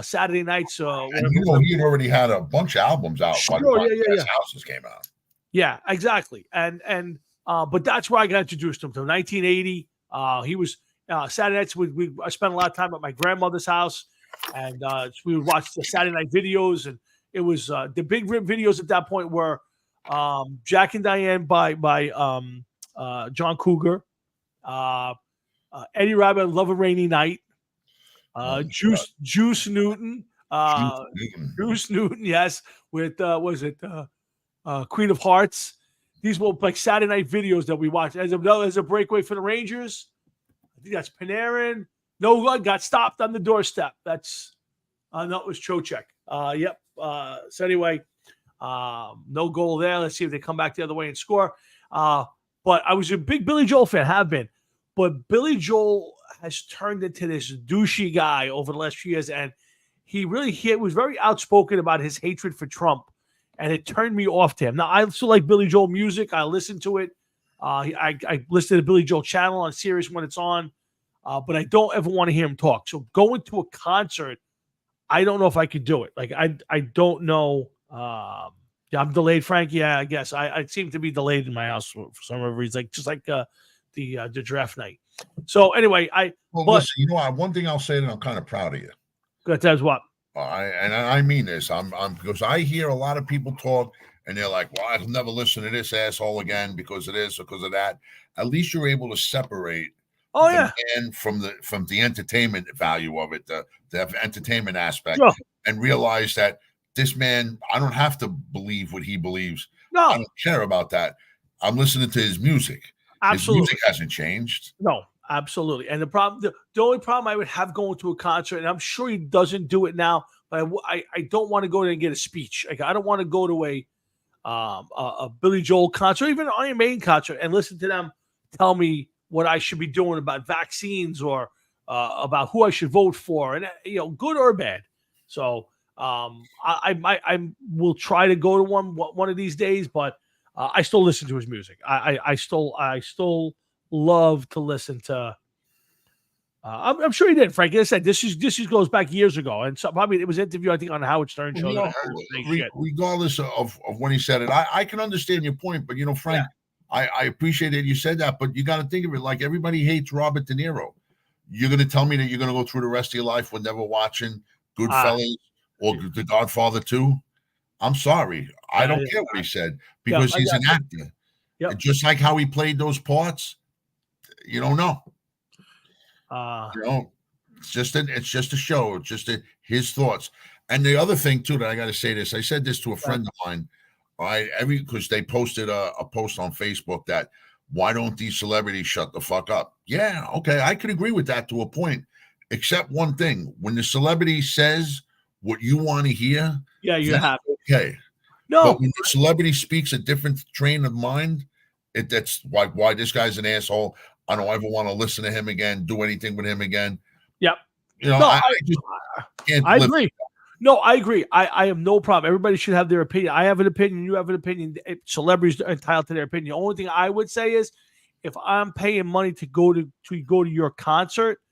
Saturday nights. And he had already had a bunch of albums out. Sure, Glass Houses came out. Yeah, exactly. And but that's where I got introduced to him. 1980. He was Saturday nights. I spent a lot of time at my grandmother's house, and we would watch the Saturday night videos. And it was the big rip videos at that point were Jack and Diane by John Cougar, Eddie Rabbitt, Love a Rainy Night, Juice Newton, Juice Newton, yes, with Queen of Hearts. These were like Saturday night videos that we watched as a breakaway for the Rangers. I think that's Panarin. No one got stopped on the doorstep. That's no, it was Trocheck. Yep. So anyway, no goal there. Let's see if they come back the other way and score. But I was a big Billy Joel fan, have been. But Billy Joel has turned into this douchey guy over the last few years, and he was very outspoken about his hatred for Trump, and it turned me off to him. Now, I still like Billy Joel music. I listen to it. I listen to the Billy Joel channel on Sirius when it's on, but I don't ever want to hear him talk. So going to a concert, I don't know if I could do it. Like, I don't know. I'm delayed, Frankie. Yeah, I guess I seem to be delayed in my house for some reason. Like just like the draft night. So anyway, listen, you know, one thing I'll say that I'm kind of proud of you. That's what. I mean this. I'm because I hear a lot of people talk and they're like, well, I'll never listen to this asshole again because of this or because of that. At least you're able to separate the man from the entertainment value of it, the entertainment aspect, and realize that this man, I don't have to believe what he believes. No. I don't care about that. I'm listening to his music. Absolutely. His music hasn't changed. No, absolutely. And the only problem I would have going to a concert, and I'm sure he doesn't do it now, but I don't want to go there and get a speech. Like, I don't want to go to a Billy Joel concert, or even an Iron Maiden concert, and listen to them tell me what I should be doing about vaccines or about who I should vote for, and good or bad. So I will try to go to one of these days, but I still listen to his music. I still love to listen to. I'm sure he did, Frank. Like I said, this goes back years ago, and so probably it was an interview, I think, on the Howard Stern show. Regardless of when he said it, I can understand your point, but Frank, I appreciate that you said that, but you got to think of it like everybody hates Robert De Niro. You're going to tell me that you're going to go through the rest of your life with never watching Goodfellas or The Godfather 2? I'm sorry. I don't care what he said because he's an actor. Yep. Just like how he played those parts, you don't know. It's just a show. It's just his thoughts. And the other thing too that I got to say this, I said this to a friend of mine. Because they posted a post on Facebook that why don't these celebrities shut the fuck up? Yeah, okay, I could agree with that to a point, except one thing: when the celebrity says what you want to hear, you're happy. Okay, no, but when the celebrity speaks a different train of mind, that's why this guy's an asshole. I don't ever want to listen to him again, do anything with him again. Yep. I just can't. I agree. No, I agree. I have no problem. Everybody should have their opinion. I have an opinion. You have an opinion. Celebrities are entitled to their opinion. The only thing I would say is, if I'm paying money to go to your concert,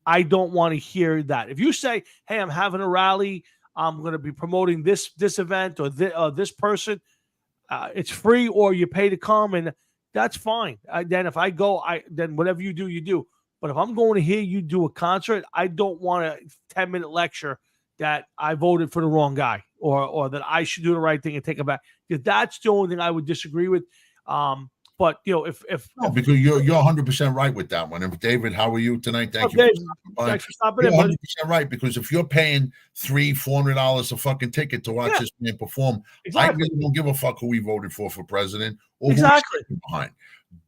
I don't want to hear that. If you say, "Hey, I'm having a rally. I'm going to be promoting this event or this person," it's free, or you pay to come, and that's fine. Then if I go, then whatever you do, you do. But if I'm going to hear you do a concert, I don't want a 10-minute lecture that I voted for the wrong guy, or that I should do the right thing and take it back. Because that's the only thing I would disagree with. But if because you're 100% right with that one. And David, how are you tonight? Thanks for stopping. You're 100% right, because if you're paying $300-$400 a fucking ticket to watch this man perform, I really don't give a fuck who we voted for president or who he's behind.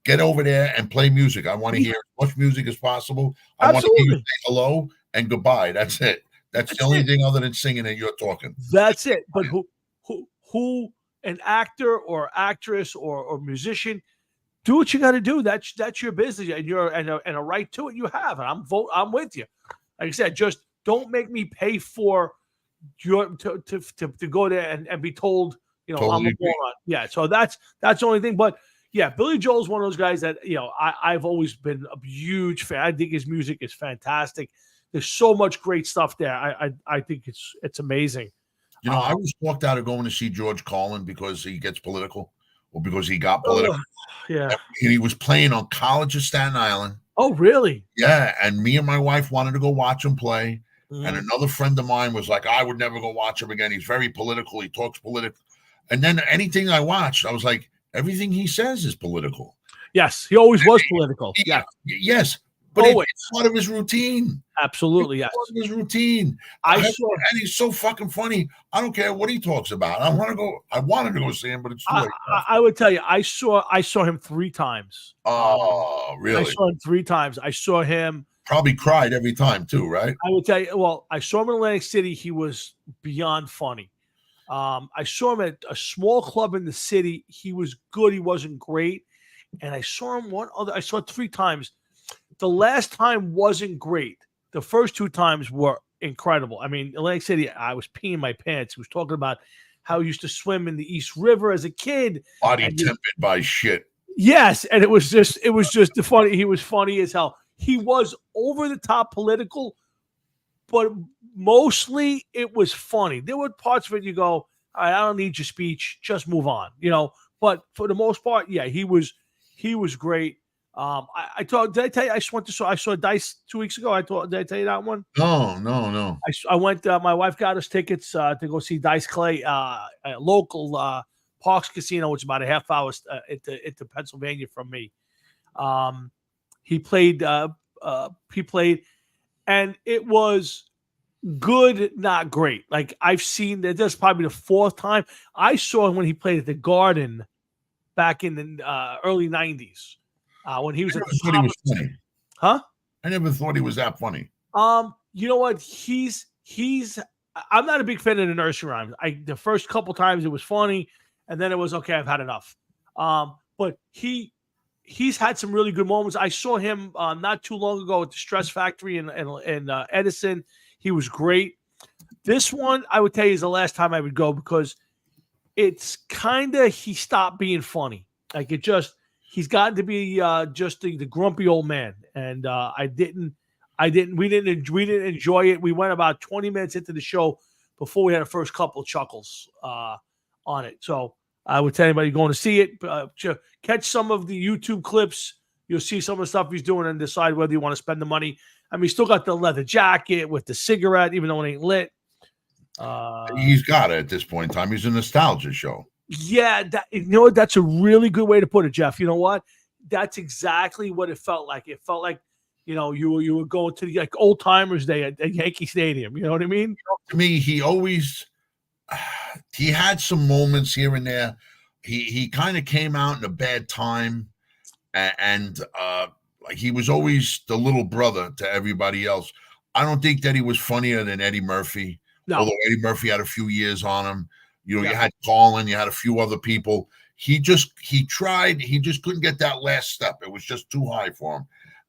Get over there and play music. I want to hear as much music as possible. I want to hear you say hello and goodbye. That's it. That's the only thing other than singing that you're talking. That's it. But who an actor or actress or musician, do what you got to do. That's your business, and you're and a right to it you have. And I'm with you. Like I said, just don't make me pay for to go there and be told, totally I'm a moron. Yeah. So that's the only thing. But yeah, Billy Joel's one of those guys that I've always been a huge fan. I think his music is fantastic. There's so much great stuff there. I think it's amazing. I was walked out of going to see George Carlin because he gets political, or because he got political. Yeah. And he was playing on College of Staten Island. Oh, really? Yeah. And me and my wife wanted to go watch him play. Mm-hmm. And another friend of mine was like, I would never go watch him again. He's very political. He talks political. And then anything I watched, I was like, everything he says is political. Yes. He always was political. Yeah. Yes. But it's part of his routine. Absolutely, yes. Part of his routine. And he's so fucking funny. I don't care what he talks about. I wanted to go see him, but it's too late. I would tell you, I saw him 3 times. Oh, really? I saw him 3 times. I saw him. Probably cried every time too, right? I would tell you. Well, I saw him in Atlantic City. He was beyond funny. I saw him at a small club in the city. He was good. He wasn't great. And I saw him I saw it 3 times. The last time wasn't great. The first 2 times were incredible. I mean, Atlantic City, I was peeing my pants. He was talking about how he used to swim in the East River as a kid. Body tempted by shit. Yes, and it was just the funny. He was funny as hell. He was over the top political, but mostly it was funny. There were parts of it you go, all right, I don't need your speech, just move on, But for the most part, yeah, he was great. I told. Did I tell you? I just went to. I saw Dice 2 weeks ago. Did I tell you that one? No. I went. My wife got us tickets to go see Dice Clay at a local Parks Casino, which is about a half hour into Pennsylvania from me. He played. And it was good, not great. Like I've seen that. That's probably the fourth time I saw him when he played at the Garden back in the early '90s. When he was at the top. He was funny. Huh? I never thought he was that funny. You know what? I'm not a big fan of the nursery rhymes. The first couple times it was funny, and then it was okay. I've had enough. But he's had some really good moments. I saw him not too long ago at the Stress Factory in Edison. He was great. This one, I would tell you, is the last time I would go because it's he stopped being funny. Like he's gotten to be just the grumpy old man. And we didn't enjoy it. We went about 20 minutes into the show before we had the first couple of chuckles on it. So I would tell anybody going to see it, catch some of the YouTube clips. You'll see some of the stuff he's doing and decide whether you want to spend the money. I mean, he's still got the leather jacket with the cigarette, even though it ain't lit. He's got it at this point in time. He's a nostalgia show. Yeah, that's a really good way to put it, Jeff. You know what? That's exactly what it felt like. It felt like, you were going to the old timers day at Yankee Stadium. You know what I mean? To me, he had some moments here and there. He kind of came out in a bad time, and like he was always the little brother to everybody else. I don't think that he was funnier than Eddie Murphy. No. Although Eddie Murphy had a few years on him. You had Colin, you had a few other people. He tried, he just couldn't get that last step. It was just too high for him.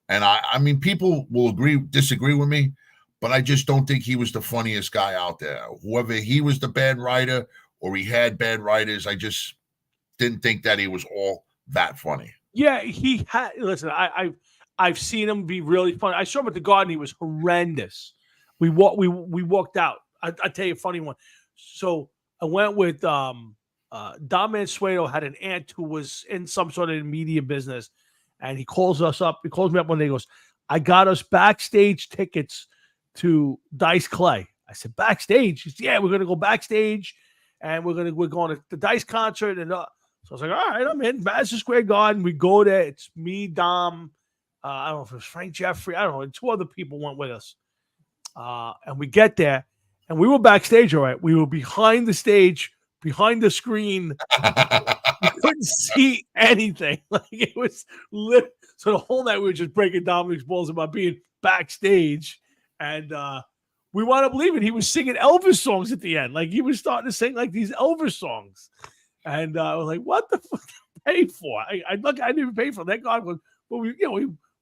And I mean, people will disagree with me, but I just don't think he was the funniest guy out there. Whoever he was the bad writer or he had bad writers, I just didn't think that he was all that funny. Yeah, he had. Listen, I've seen him be really funny. I saw him at the Garden. He was horrendous. We walked out. I'll tell you a funny one. So I went with Dom Mansueto had an aunt who was in some sort of media business, and he calls us up. He calls me up one day. He goes, "I got us backstage tickets to Dice Clay." I said, "Backstage?" He said, "Yeah, we're gonna go backstage, and we're going to the Dice concert." And so I was like, "All right, I'm in Madison Square Garden." We go there. It's me, Dom. I don't know if it was Frank Jeffrey. I don't know. And two other people went with us. And we get there, and we were backstage. All right, we were behind the stage, behind the screen. You couldn't see anything. Like it was lit. So the whole night we were just breaking Dominic's balls about being backstage, and we wound up leaving. He was singing Elvis songs at the end. Like he was starting to sing like these Elvis songs, and I was like, "What the fuck did I pay for?" I didn't even pay for it. Thank God. But we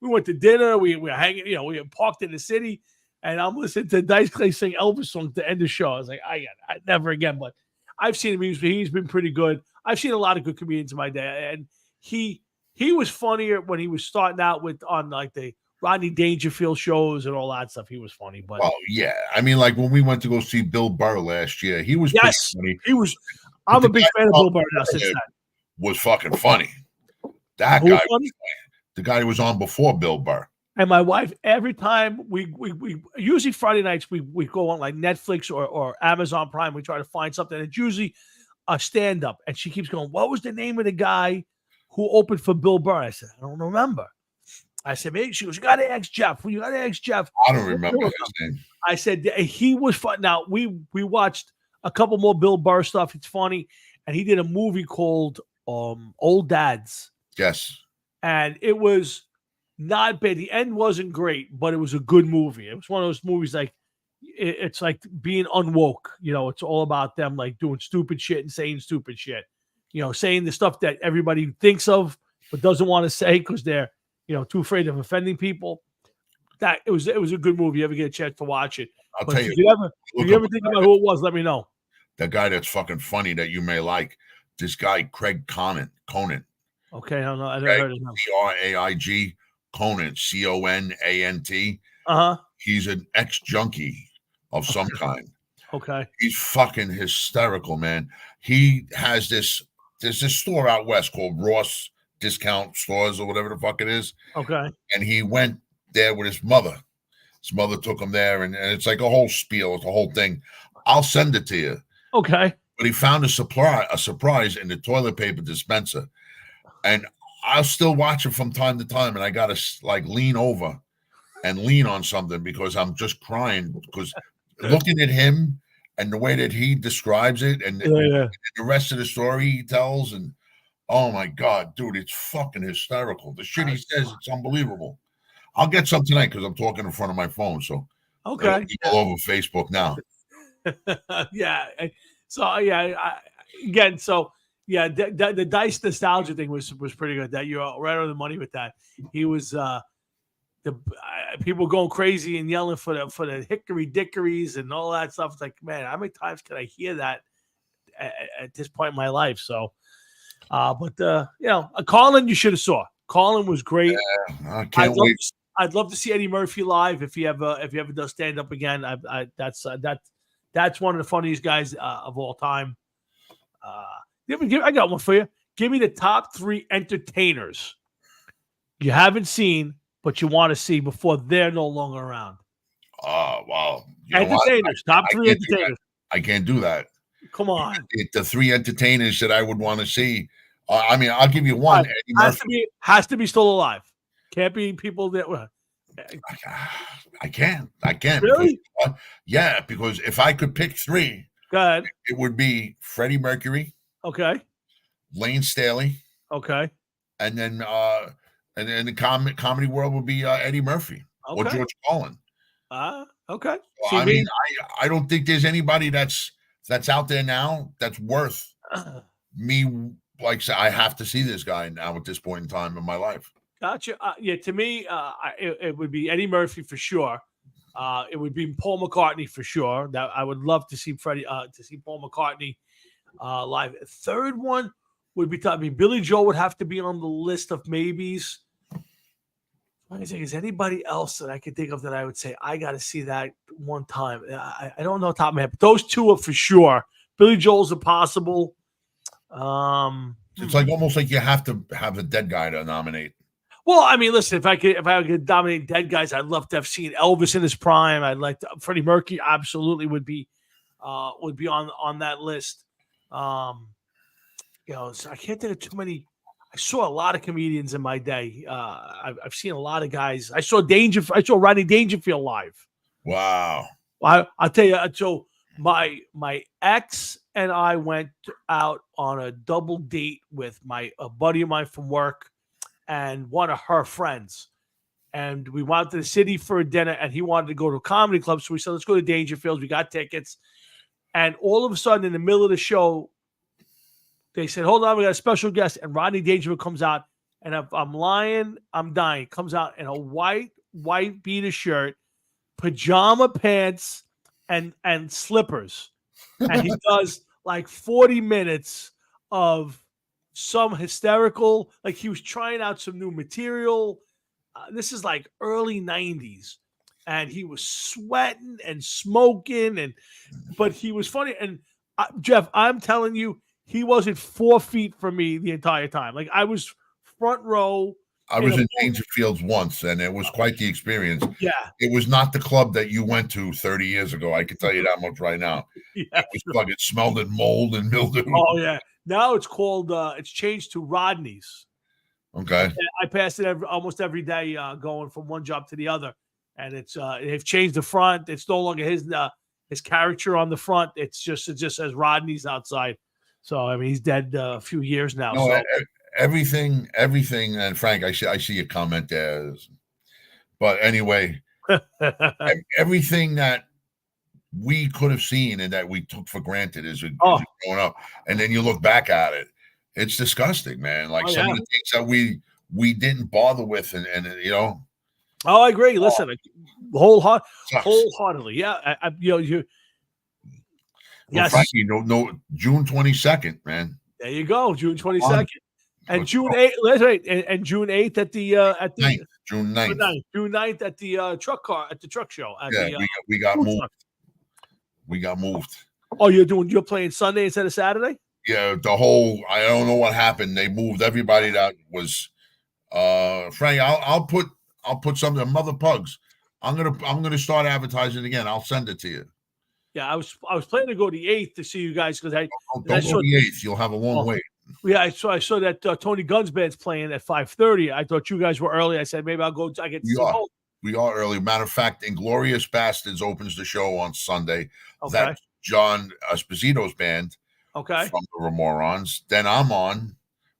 went to dinner. We were hanging. We parked in the city, and I'm listening to Dice Clay sing Elvis songs to end the show. I was like, I never again. But I've seen him. He's been pretty good. I've seen a lot of good comedians in my day, and he was funnier when he was starting out on like the Rodney Dangerfield shows and all that stuff. He was funny, but yeah, I mean, like when we went to go see Bill Burr last year, he was funny. He was. I'm a big fan of Bill Burr now since then. Was fucking funny. That guy, the guy who was on before Bill Burr. And my wife, every time we usually Friday nights we go on like Netflix or Amazon Prime. We try to find something. It's usually a stand-up, and she keeps going, "What was the name of the guy who opened for Bill Burr?" I said, "I don't remember." I said, "Maybe." She goes, "You got to ask Jeff. You got to ask Jeff." I don't remember his name. I said he was fun. Now we watched a couple more Bill Burr stuff. It's funny, and he did a movie called Old Dads. Yes, and it was not bad. The end wasn't great, but it was a good movie. It was one of those movies like it's like being unwoke. It's all about them like doing stupid shit and saying stupid shit. Saying the stuff that everybody thinks of but doesn't want to say because they're too afraid of offending people. That it was a good movie. You ever get a chance to watch it? I'll tell you. If you ever think about who it was, let me know. The guy that's fucking funny that you may like. This guy Craig Conant. Okay, I never heard of him. Craig Conant, Conant. He's an ex-junkie of some kind. Okay. He's fucking hysterical, man. He has there's this store out west called Ross discount stores or whatever the fuck it is. Okay. And he went there with his mother. His mother took him there, and it's like a whole spiel. It's a whole thing. I'll send it to you. Okay. But he found a surprise in the toilet paper dispenser. And I'll still watch it from time to time. And I got to like lean over and lean on something because I'm just crying because looking at him and the way that he describes it and the rest of the story he tells. And oh my God, dude, it's fucking hysterical. The shit he says, it's unbelievable. I'll get some tonight because I'm talking in front of my phone. So okay, all over Facebook now. Yeah. So the Dice nostalgia thing was pretty good. That you're right on the money with that. He was people going crazy and yelling for the hickory dickories and all that stuff. It's like, man, how many times can I hear that at this point in my life? So, Colin, you should have saw. Colin was great. Yeah, I can't wait. I'd love to see Eddie Murphy live if he ever does stand up again. That's one of the funniest guys of all time. I got one for you. Give me the top 3 entertainers you haven't seen, but you want to see before they're no longer around. Wow. Entertainers, top 3 entertainers. I can't do that. Come on. The 3 entertainers that I would want to see. I'll give you one. Eddie Murphy. Has to be still alive. Can't be people that were. I can't. Really? Because if I could pick 3, go ahead. It would be Freddie Mercury. Okay. Lane Staley. Okay. And then the comedy world would be Eddie Murphy or George Carlin. Okay. So, I don't think there's anybody that's out there now that's worth me. Like, I have to see this guy now at this point in time in my life. Gotcha. To me, it would be Eddie Murphy for sure. It would be Paul McCartney for sure. That I would love to see Paul McCartney live. Third one would be Billy Joel would have to be on the list of maybes. Let me think, is anybody else that I could think of that I would say I got to see that one time? I don't know top of my head, but those 2 are for sure. Billy Joel's impossible. It's like almost like you have to have a dead guy to nominate. Well, I mean, listen, if I could dominate dead guys, I'd love to have seen Elvis in his prime. I'd like Freddie Mercury absolutely would be on that list. So I can't think of too many. I saw a lot of comedians in my day. I've seen a lot of guys. I saw Rodney Dangerfield live. Wow. I'll tell you. So my ex and I went out on a double date with a buddy of mine from work and one of her friends. And we went to the city for a dinner, and he wanted to go to a comedy club. So we said, let's go to Dangerfields. We got tickets. And all of a sudden, in the middle of the show, they said, hold on, we got a special guest. And Rodney Dangerfield comes out. And if I'm lying, I'm dying. Comes out in a white beater shirt, pajama pants, and slippers. And he does like 40 minutes of some hysterical, like he was trying out some new material. This is like early 90s. And he was sweating and smoking, but he was funny. And Jeff, I'm telling you, he wasn't 4 feet from me the entire time. Like I was front row. I was in Dangerfields once, and it was quite the experience. Yeah. It was not the club that you went to 30 years ago. I can tell you that much right now. Yeah, it smelled of mold and mildew. Oh, yeah. Now it's called, it's changed to Rodney's. Okay. I pass it almost every day going from one job to the other. And it's they've changed the front. It's no longer his character on the front. It just says Rodney's outside. So, I mean, he's dead a few years now. No, so. Everything, and Frank, I see a comment there. But anyway, everything that we could have seen and that we took for granted as growing up, and then you look back at it, it's disgusting, man. Like some of the things that we didn't bother with, and you know. Oh, I agree. Listen, wholeheartedly, yeah. Yes, well, Frankie, no, June 22nd, man. There you go, June 22nd. And June 8th, that's right. And June 8th at the June 9th. June 9th at the truck show. We got moved. We got moved. Oh, you're playing Sunday instead of Saturday? Yeah, the whole I don't know what happened. They moved everybody that was Frank, I'll put something Mother Pugs. I'm gonna start advertising again. I'll send it to you. Yeah, I was planning to go the 8th to see you guys because I don't go the 8th. You'll have a long wait. Yeah, I saw that Tony Gunn's band's playing at 5:30. I thought you guys were early. I said maybe I'll go. I get to see both. We are early. Matter of fact, Inglorious Bastards opens the show on Sunday. Okay. That's John Esposito's band. Okay. From the Remorons. Then I'm on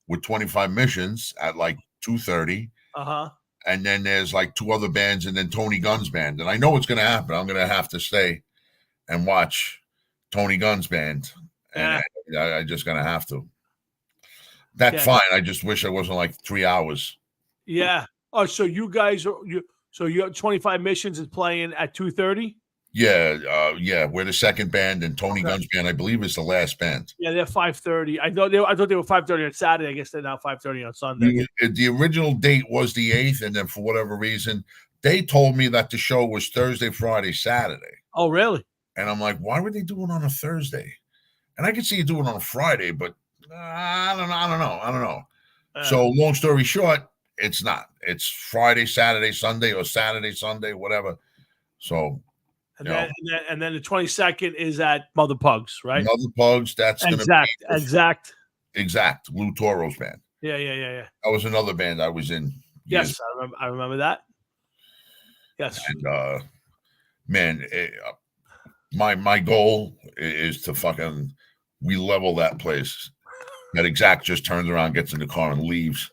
with 25 Missions at like 2:30. And then there's like 2 other bands, and then Tony Gunn's band. And I know what's going to happen. I'm going to have to stay and watch Tony Gunn's band. And I just going to have to. That's fine. I just wish it wasn't like 3 hours. Yeah. Oh, so you guys are so you have 25 Missions is playing at 2:30? Yeah. We're the second band, and Tony Gunn's band, I believe, is the last band. Yeah, they're 5:30. I thought they were 5:30 on Saturday. I guess they're now 5:30 on Sunday. The original date was the 8th, and then for whatever reason, they told me that the show was Thursday, Friday, Saturday. Oh, really? And I'm like, why would they do it on a Thursday? And I could see you do it on a Friday, but I don't know. So long story short, it's not. It's Friday, Saturday, Sunday, or Saturday, Sunday, whatever. So. And then the 22nd is at Mother Pugs, right? Mother Pugs. That's Exact. Lou Toro's band. Yeah. That was another band I was in. Yes, I remember that. Yes. And man, my goal is to fucking level that place. That Exact just turns around, gets in the car, and leaves.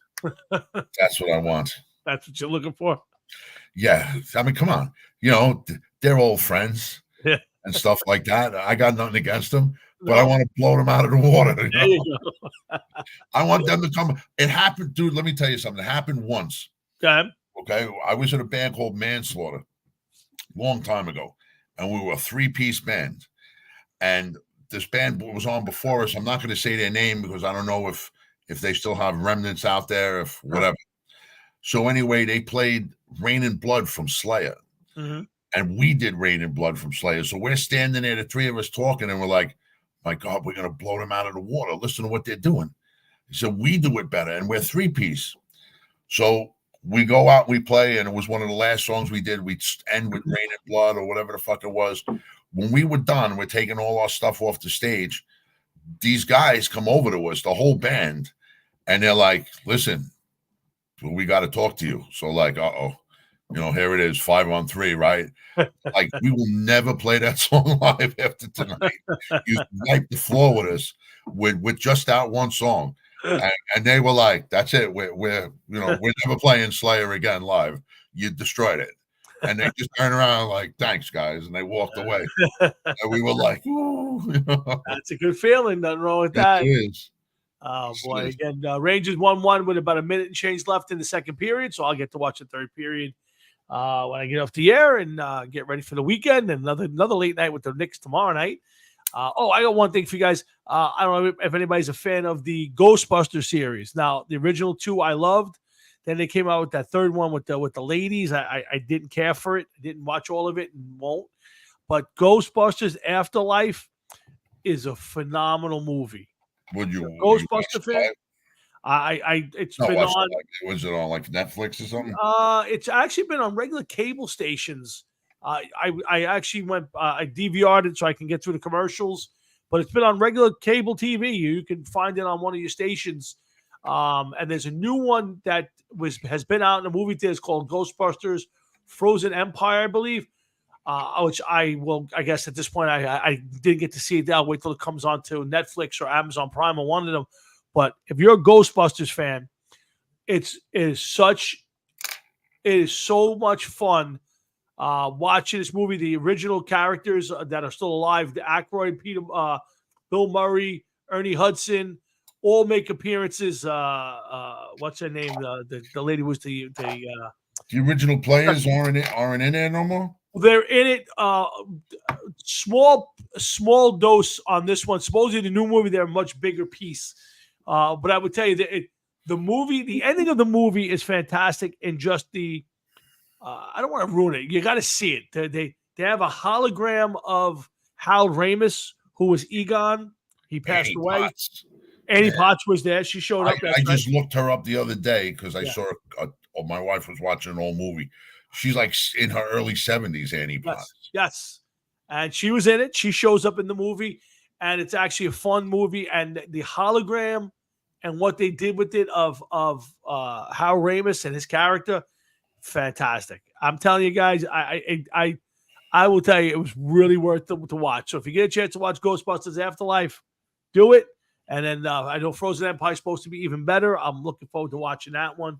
That's what I want. That's what you're looking for. Yeah, I mean, come on. They're old friends and stuff like that. I got nothing against them, but I want to blow them out of the water. There you go. I want them to come. It happened, dude. Let me tell you something. It happened once. Okay. I was in a band called Manslaughter a long time ago, and we were a 3-piece band. And this band was on before us. I'm not going to say their name because I don't know if they still have remnants out there, if whatever. So anyway, they played Rain and Blood from Slayer. Mm-hmm. And we did Rain and Blood from Slayer. So we're standing there, the 3 of us talking, and we're like, my God, we're going to blow them out of the water. Listen to what they're doing. He said, we do it better, and we're 3-piece. So we go out, we play, and it was one of the last songs we did. We'd end with Rain and Blood or whatever the fuck it was. When we were done, we're taking all our stuff off the stage. These guys come over to us, the whole band, and they're like, listen, we got to talk to you. So like, here it is, 5 on 3, right? Like, we will never play that song live after tonight. You wipe the floor with us with just that one song, and they were like, "That's it. We're never playing Slayer again live. You destroyed it." And they just turned around like, "Thanks, guys," and they walked away. And we were like, "Ooh." That's a good feeling. Nothing wrong with that. It is. Oh boy! Again, Rangers 1-1 with about a minute and change left in the second period, so I'll get to watch the third period when I get off the air and get ready for the weekend and another late night with the Knicks tomorrow night. I got one thing for you guys. I don't know if anybody's a fan of the Ghostbusters series. Now, the original 2 I loved. Then they came out with that third one with the ladies. I didn't care for it. I didn't watch all of it and won't. But Ghostbusters Afterlife is a phenomenal movie. Would you Ghostbuster fan? Been on. Was it on like Netflix or something? It's actually been on regular cable stations. I actually I DVR'd it so I can get through the commercials, but it's been on regular cable TV. You can find it on one of your stations. And there's a new one that has been out in the movie theaters called Ghostbusters Frozen Empire, I believe. Which I guess at this point I didn't get to see it. I'll wait till it comes on to Netflix or Amazon Prime or one of them. But if you're a Ghostbusters fan, it is so much fun watching this movie. The original characters that are still alive, the Aykroyd, Bill Murray, Ernie Hudson, all make appearances. What's her name? The lady was the original players aren't in there no more. They're in it. Small dose on this one. Supposedly the new movie, they're a much bigger piece. But I would tell you that the ending of the movie is fantastic. And just I don't want to ruin it. You got to see it. They have a hologram of Hal Ramis, who was Egon. He passed Annie away. Potts. Annie Yeah. Potts was there. She showed up. I just looked her up the other day because I Yeah. saw my wife was watching an old movie. She's like in her early 70s, Annie Potts. Yes. And she was in it. She shows up in the movie, and it's actually a fun movie. And the hologram and what they did with it of Hal Ramis and his character, fantastic. I'm telling you guys, I will tell you, it was really worth to watch. So if you get a chance to watch Ghostbusters Afterlife, do it. And then I know Frozen Empire is supposed to be even better. I'm looking forward to watching that one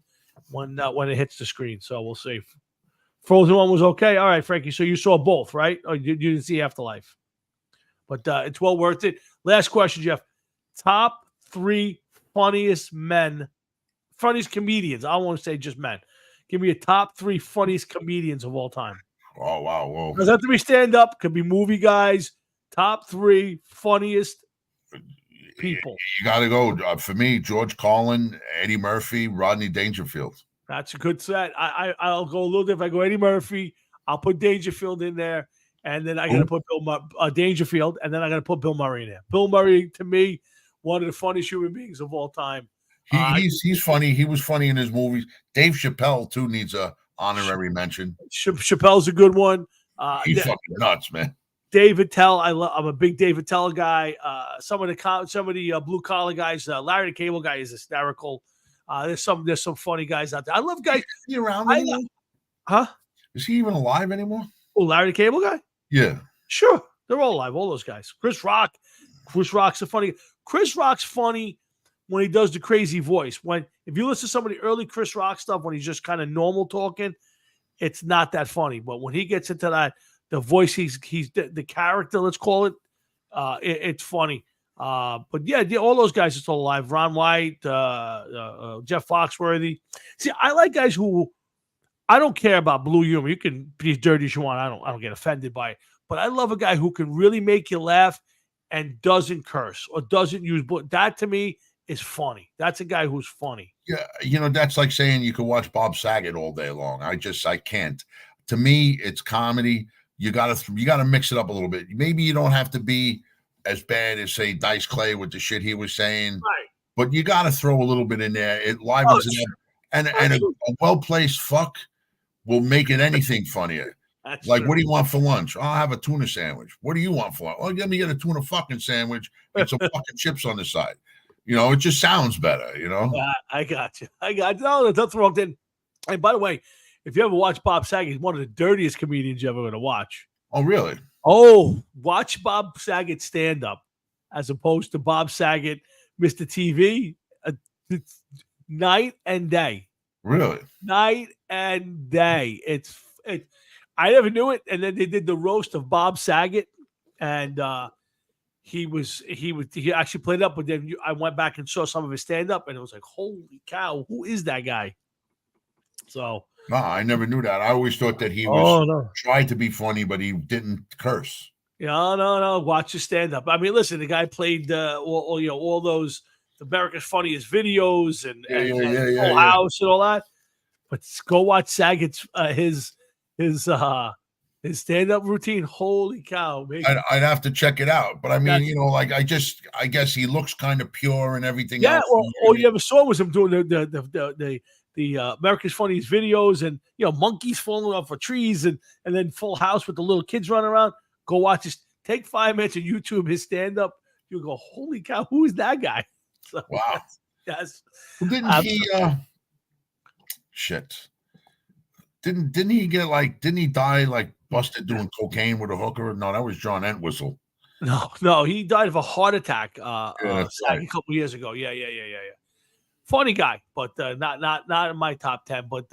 when it hits the screen. So we'll see. Frozen one was okay. All right, Frankie. So you saw both, right? Or you didn't see Afterlife, but it's well worth it. Last question, Jeff. Top 3 funniest comedians. I don't want to say just men. Give me a top 3 funniest comedians of all time. Oh, wow. Whoa. Doesn't have to be stand up. Could be movie guys. Top 3 funniest people. You got to go. For me, George Carlin, Eddie Murphy, Rodney Dangerfield. That's a good set. I'll go a little different. If I go Eddie Murphy, I'll put Dangerfield in there. And then I got to put Dangerfield. And then I got to put Bill Murray in there. Bill Murray, to me, one of the funniest human beings of all time. He's funny. He was funny in his movies. Dave Chappelle, too, needs a honorary mention. Chappelle's a good one. He's fucking nuts, man. Dave Attell, I'm a big Dave Attell guy. Some of the blue collar guys, Larry the Cable Guy is hysterical. There's some funny guys out there. I love guys. Is he around anymore? Huh? Is he even alive anymore? Oh, Larry the Cable Guy? Yeah. Sure. They're all alive, all those guys. Chris Rock's a funny. Chris Rock's funny when he does the crazy voice. If you listen to some of the early Chris Rock stuff when he's just kind of normal talking, it's not that funny. But when he gets into that, the voice, he's the character, let's call it, it's funny. But yeah, all those guys are still alive. Ron White, Jeff Foxworthy. See, I like guys who I don't care about blue humor. You can be as dirty as you want. I don't get offended by it. But I love a guy who can really make you laugh and doesn't curse or doesn't use. But that to me is funny. That's a guy who's funny. Yeah, that's like saying you could watch Bob Saget all day long. I can't. To me, it's comedy. You gotta mix it up a little bit. Maybe you don't have to be as bad as, say, Dice Clay with the shit he was saying, right? But you got to throw a little bit in there. It livens it up, and a well-placed fuck will make it anything funnier. That's like, true. What do you want for lunch? I'll have a tuna sandwich. What do you want for lunch? Oh, let me get a tuna fucking sandwich and some fucking chips on the side. It just sounds better. Yeah, I got you. No, that's wrong. Then, and by the way, if you ever watch Bob Saget, he's one of the dirtiest comedians you're ever going to watch. Oh, really? Oh, watch Bob Saget stand up as opposed to Bob Saget, Mr. TV. It's night and day. Really? Night and day. I never knew it. And then they did the roast of Bob Saget, and he actually played up. But then I went back and saw some of his stand up, and it was like, holy cow, who is that guy? So. No, I never knew that. I always thought that he tried to be funny, but he didn't curse. Yeah, no. Watch his stand up. I mean, listen, the guy played all those America's Funniest Videos and Full House and all that. But go watch Saget's his stand up routine. Holy cow! I'd have to check it out. But I mean, I guess he looks kind of pure and everything. Yeah. else. All you ever saw was him doing the America's Funniest Videos and monkeys falling off of trees and then Full House with the little kids running around. Go watch this. Take 5 minutes on YouTube his stand up. You'll go, holy cow, who is that guy? So, wow. Yes. Well, didn't he die like busted doing cocaine with a hooker? No, that was John Entwistle. No, he died of a heart attack a couple years ago. Yeah. Funny guy, but not in my top 10. But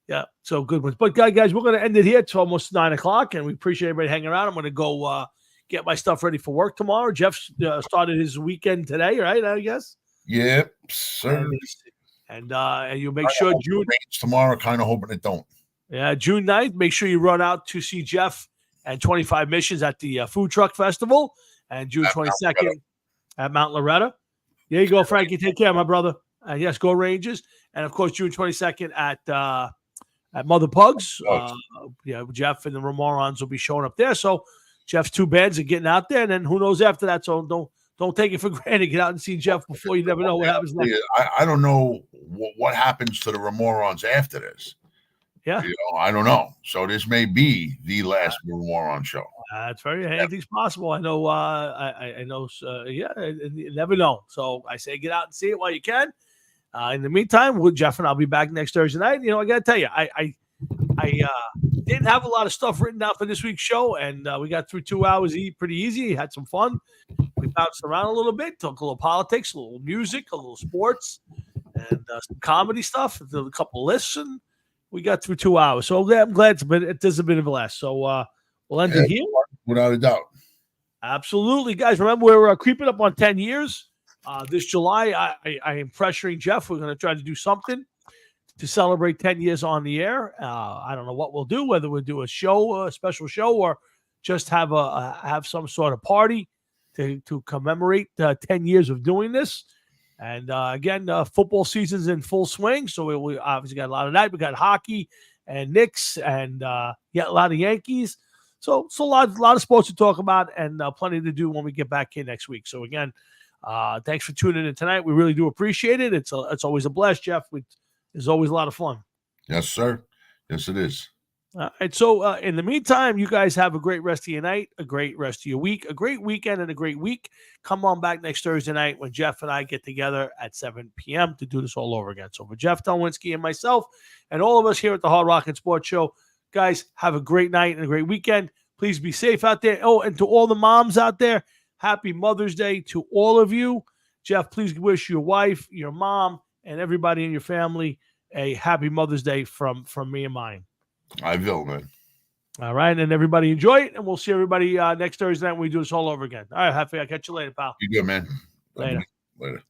yeah, so good ones. But guys, we're going to end it here. It's almost 9:00, and we appreciate everybody hanging around. I'm going to go get my stuff ready for work tomorrow. Jeff started his weekend today, right? I guess. Yep, sir. And you make sure June tomorrow. Kind of hoping it don't. Yeah, June 9th. Make sure you run out to see Jeff and 25 Missions at the Food Truck Festival, and June 22nd at Mount Loretta. There you go, Frankie. Take care, my brother. Yes, go Rangers. And, of course, June 22nd at Mother Pugs. Jeff and the Remorons will be showing up there. So Jeff's 2 bands are getting out there. And then who knows after that. So don't take it for granted. Get out and see Jeff before. You never know what happens next. I don't know what happens to the Ramorons after this. Yeah. I don't know. So this may be the last Ramoron show. That's very anything's possible. I know. I know. Yeah, you never know. So I say get out and see it while you can. In the meantime, with Jeff and I'll be back next Thursday night. I got to tell you, I didn't have a lot of stuff written down for this week's show, and we got through 2 hours pretty easy. Had some fun. We bounced around a little bit, talked a little politics, a little music, a little sports, and some comedy stuff. A couple lists, and we got through 2 hours. So I'm glad it does a bit of a last. So we'll end it here. Without a doubt. Absolutely, guys. Remember, we're creeping up on 10 years. This July, I am pressuring Jeff. We're going to try to do something to celebrate 10 years on the air. I don't know what we'll do, whether we'll do a show, a special show, or just have have some sort of party to commemorate 10 years of doing this. And again, football season's in full swing, so we obviously got a lot of that. We got hockey and Knicks and a lot of Yankees. So a lot of sports to talk about and plenty to do when we get back here next week. So again, thanks for tuning in tonight. We really do appreciate it. It's always a blast, Jeff. It's always a lot of fun. Yes, sir. Yes, it is. All right. So in the meantime, you guys have a great rest of your night, a great rest of your week, a great weekend, and a great week. Come on back next Thursday night when Jeff and I get together at 7 p.m. to do this all over again. So for Jeff Delwinski and myself and all of us here at the Hard Rock and Sports Show, guys, have a great night and a great weekend. Please be safe out there. Oh, and to all the moms out there, happy Mother's Day to all of you. Jeff, please wish your wife, your mom, and everybody in your family a happy Mother's Day from me and mine. I will, man. All right, and everybody enjoy it, and we'll see everybody next Thursday night when we do this all over again. All right, Happy. I'll catch you later, pal. You good, man. Later. Later.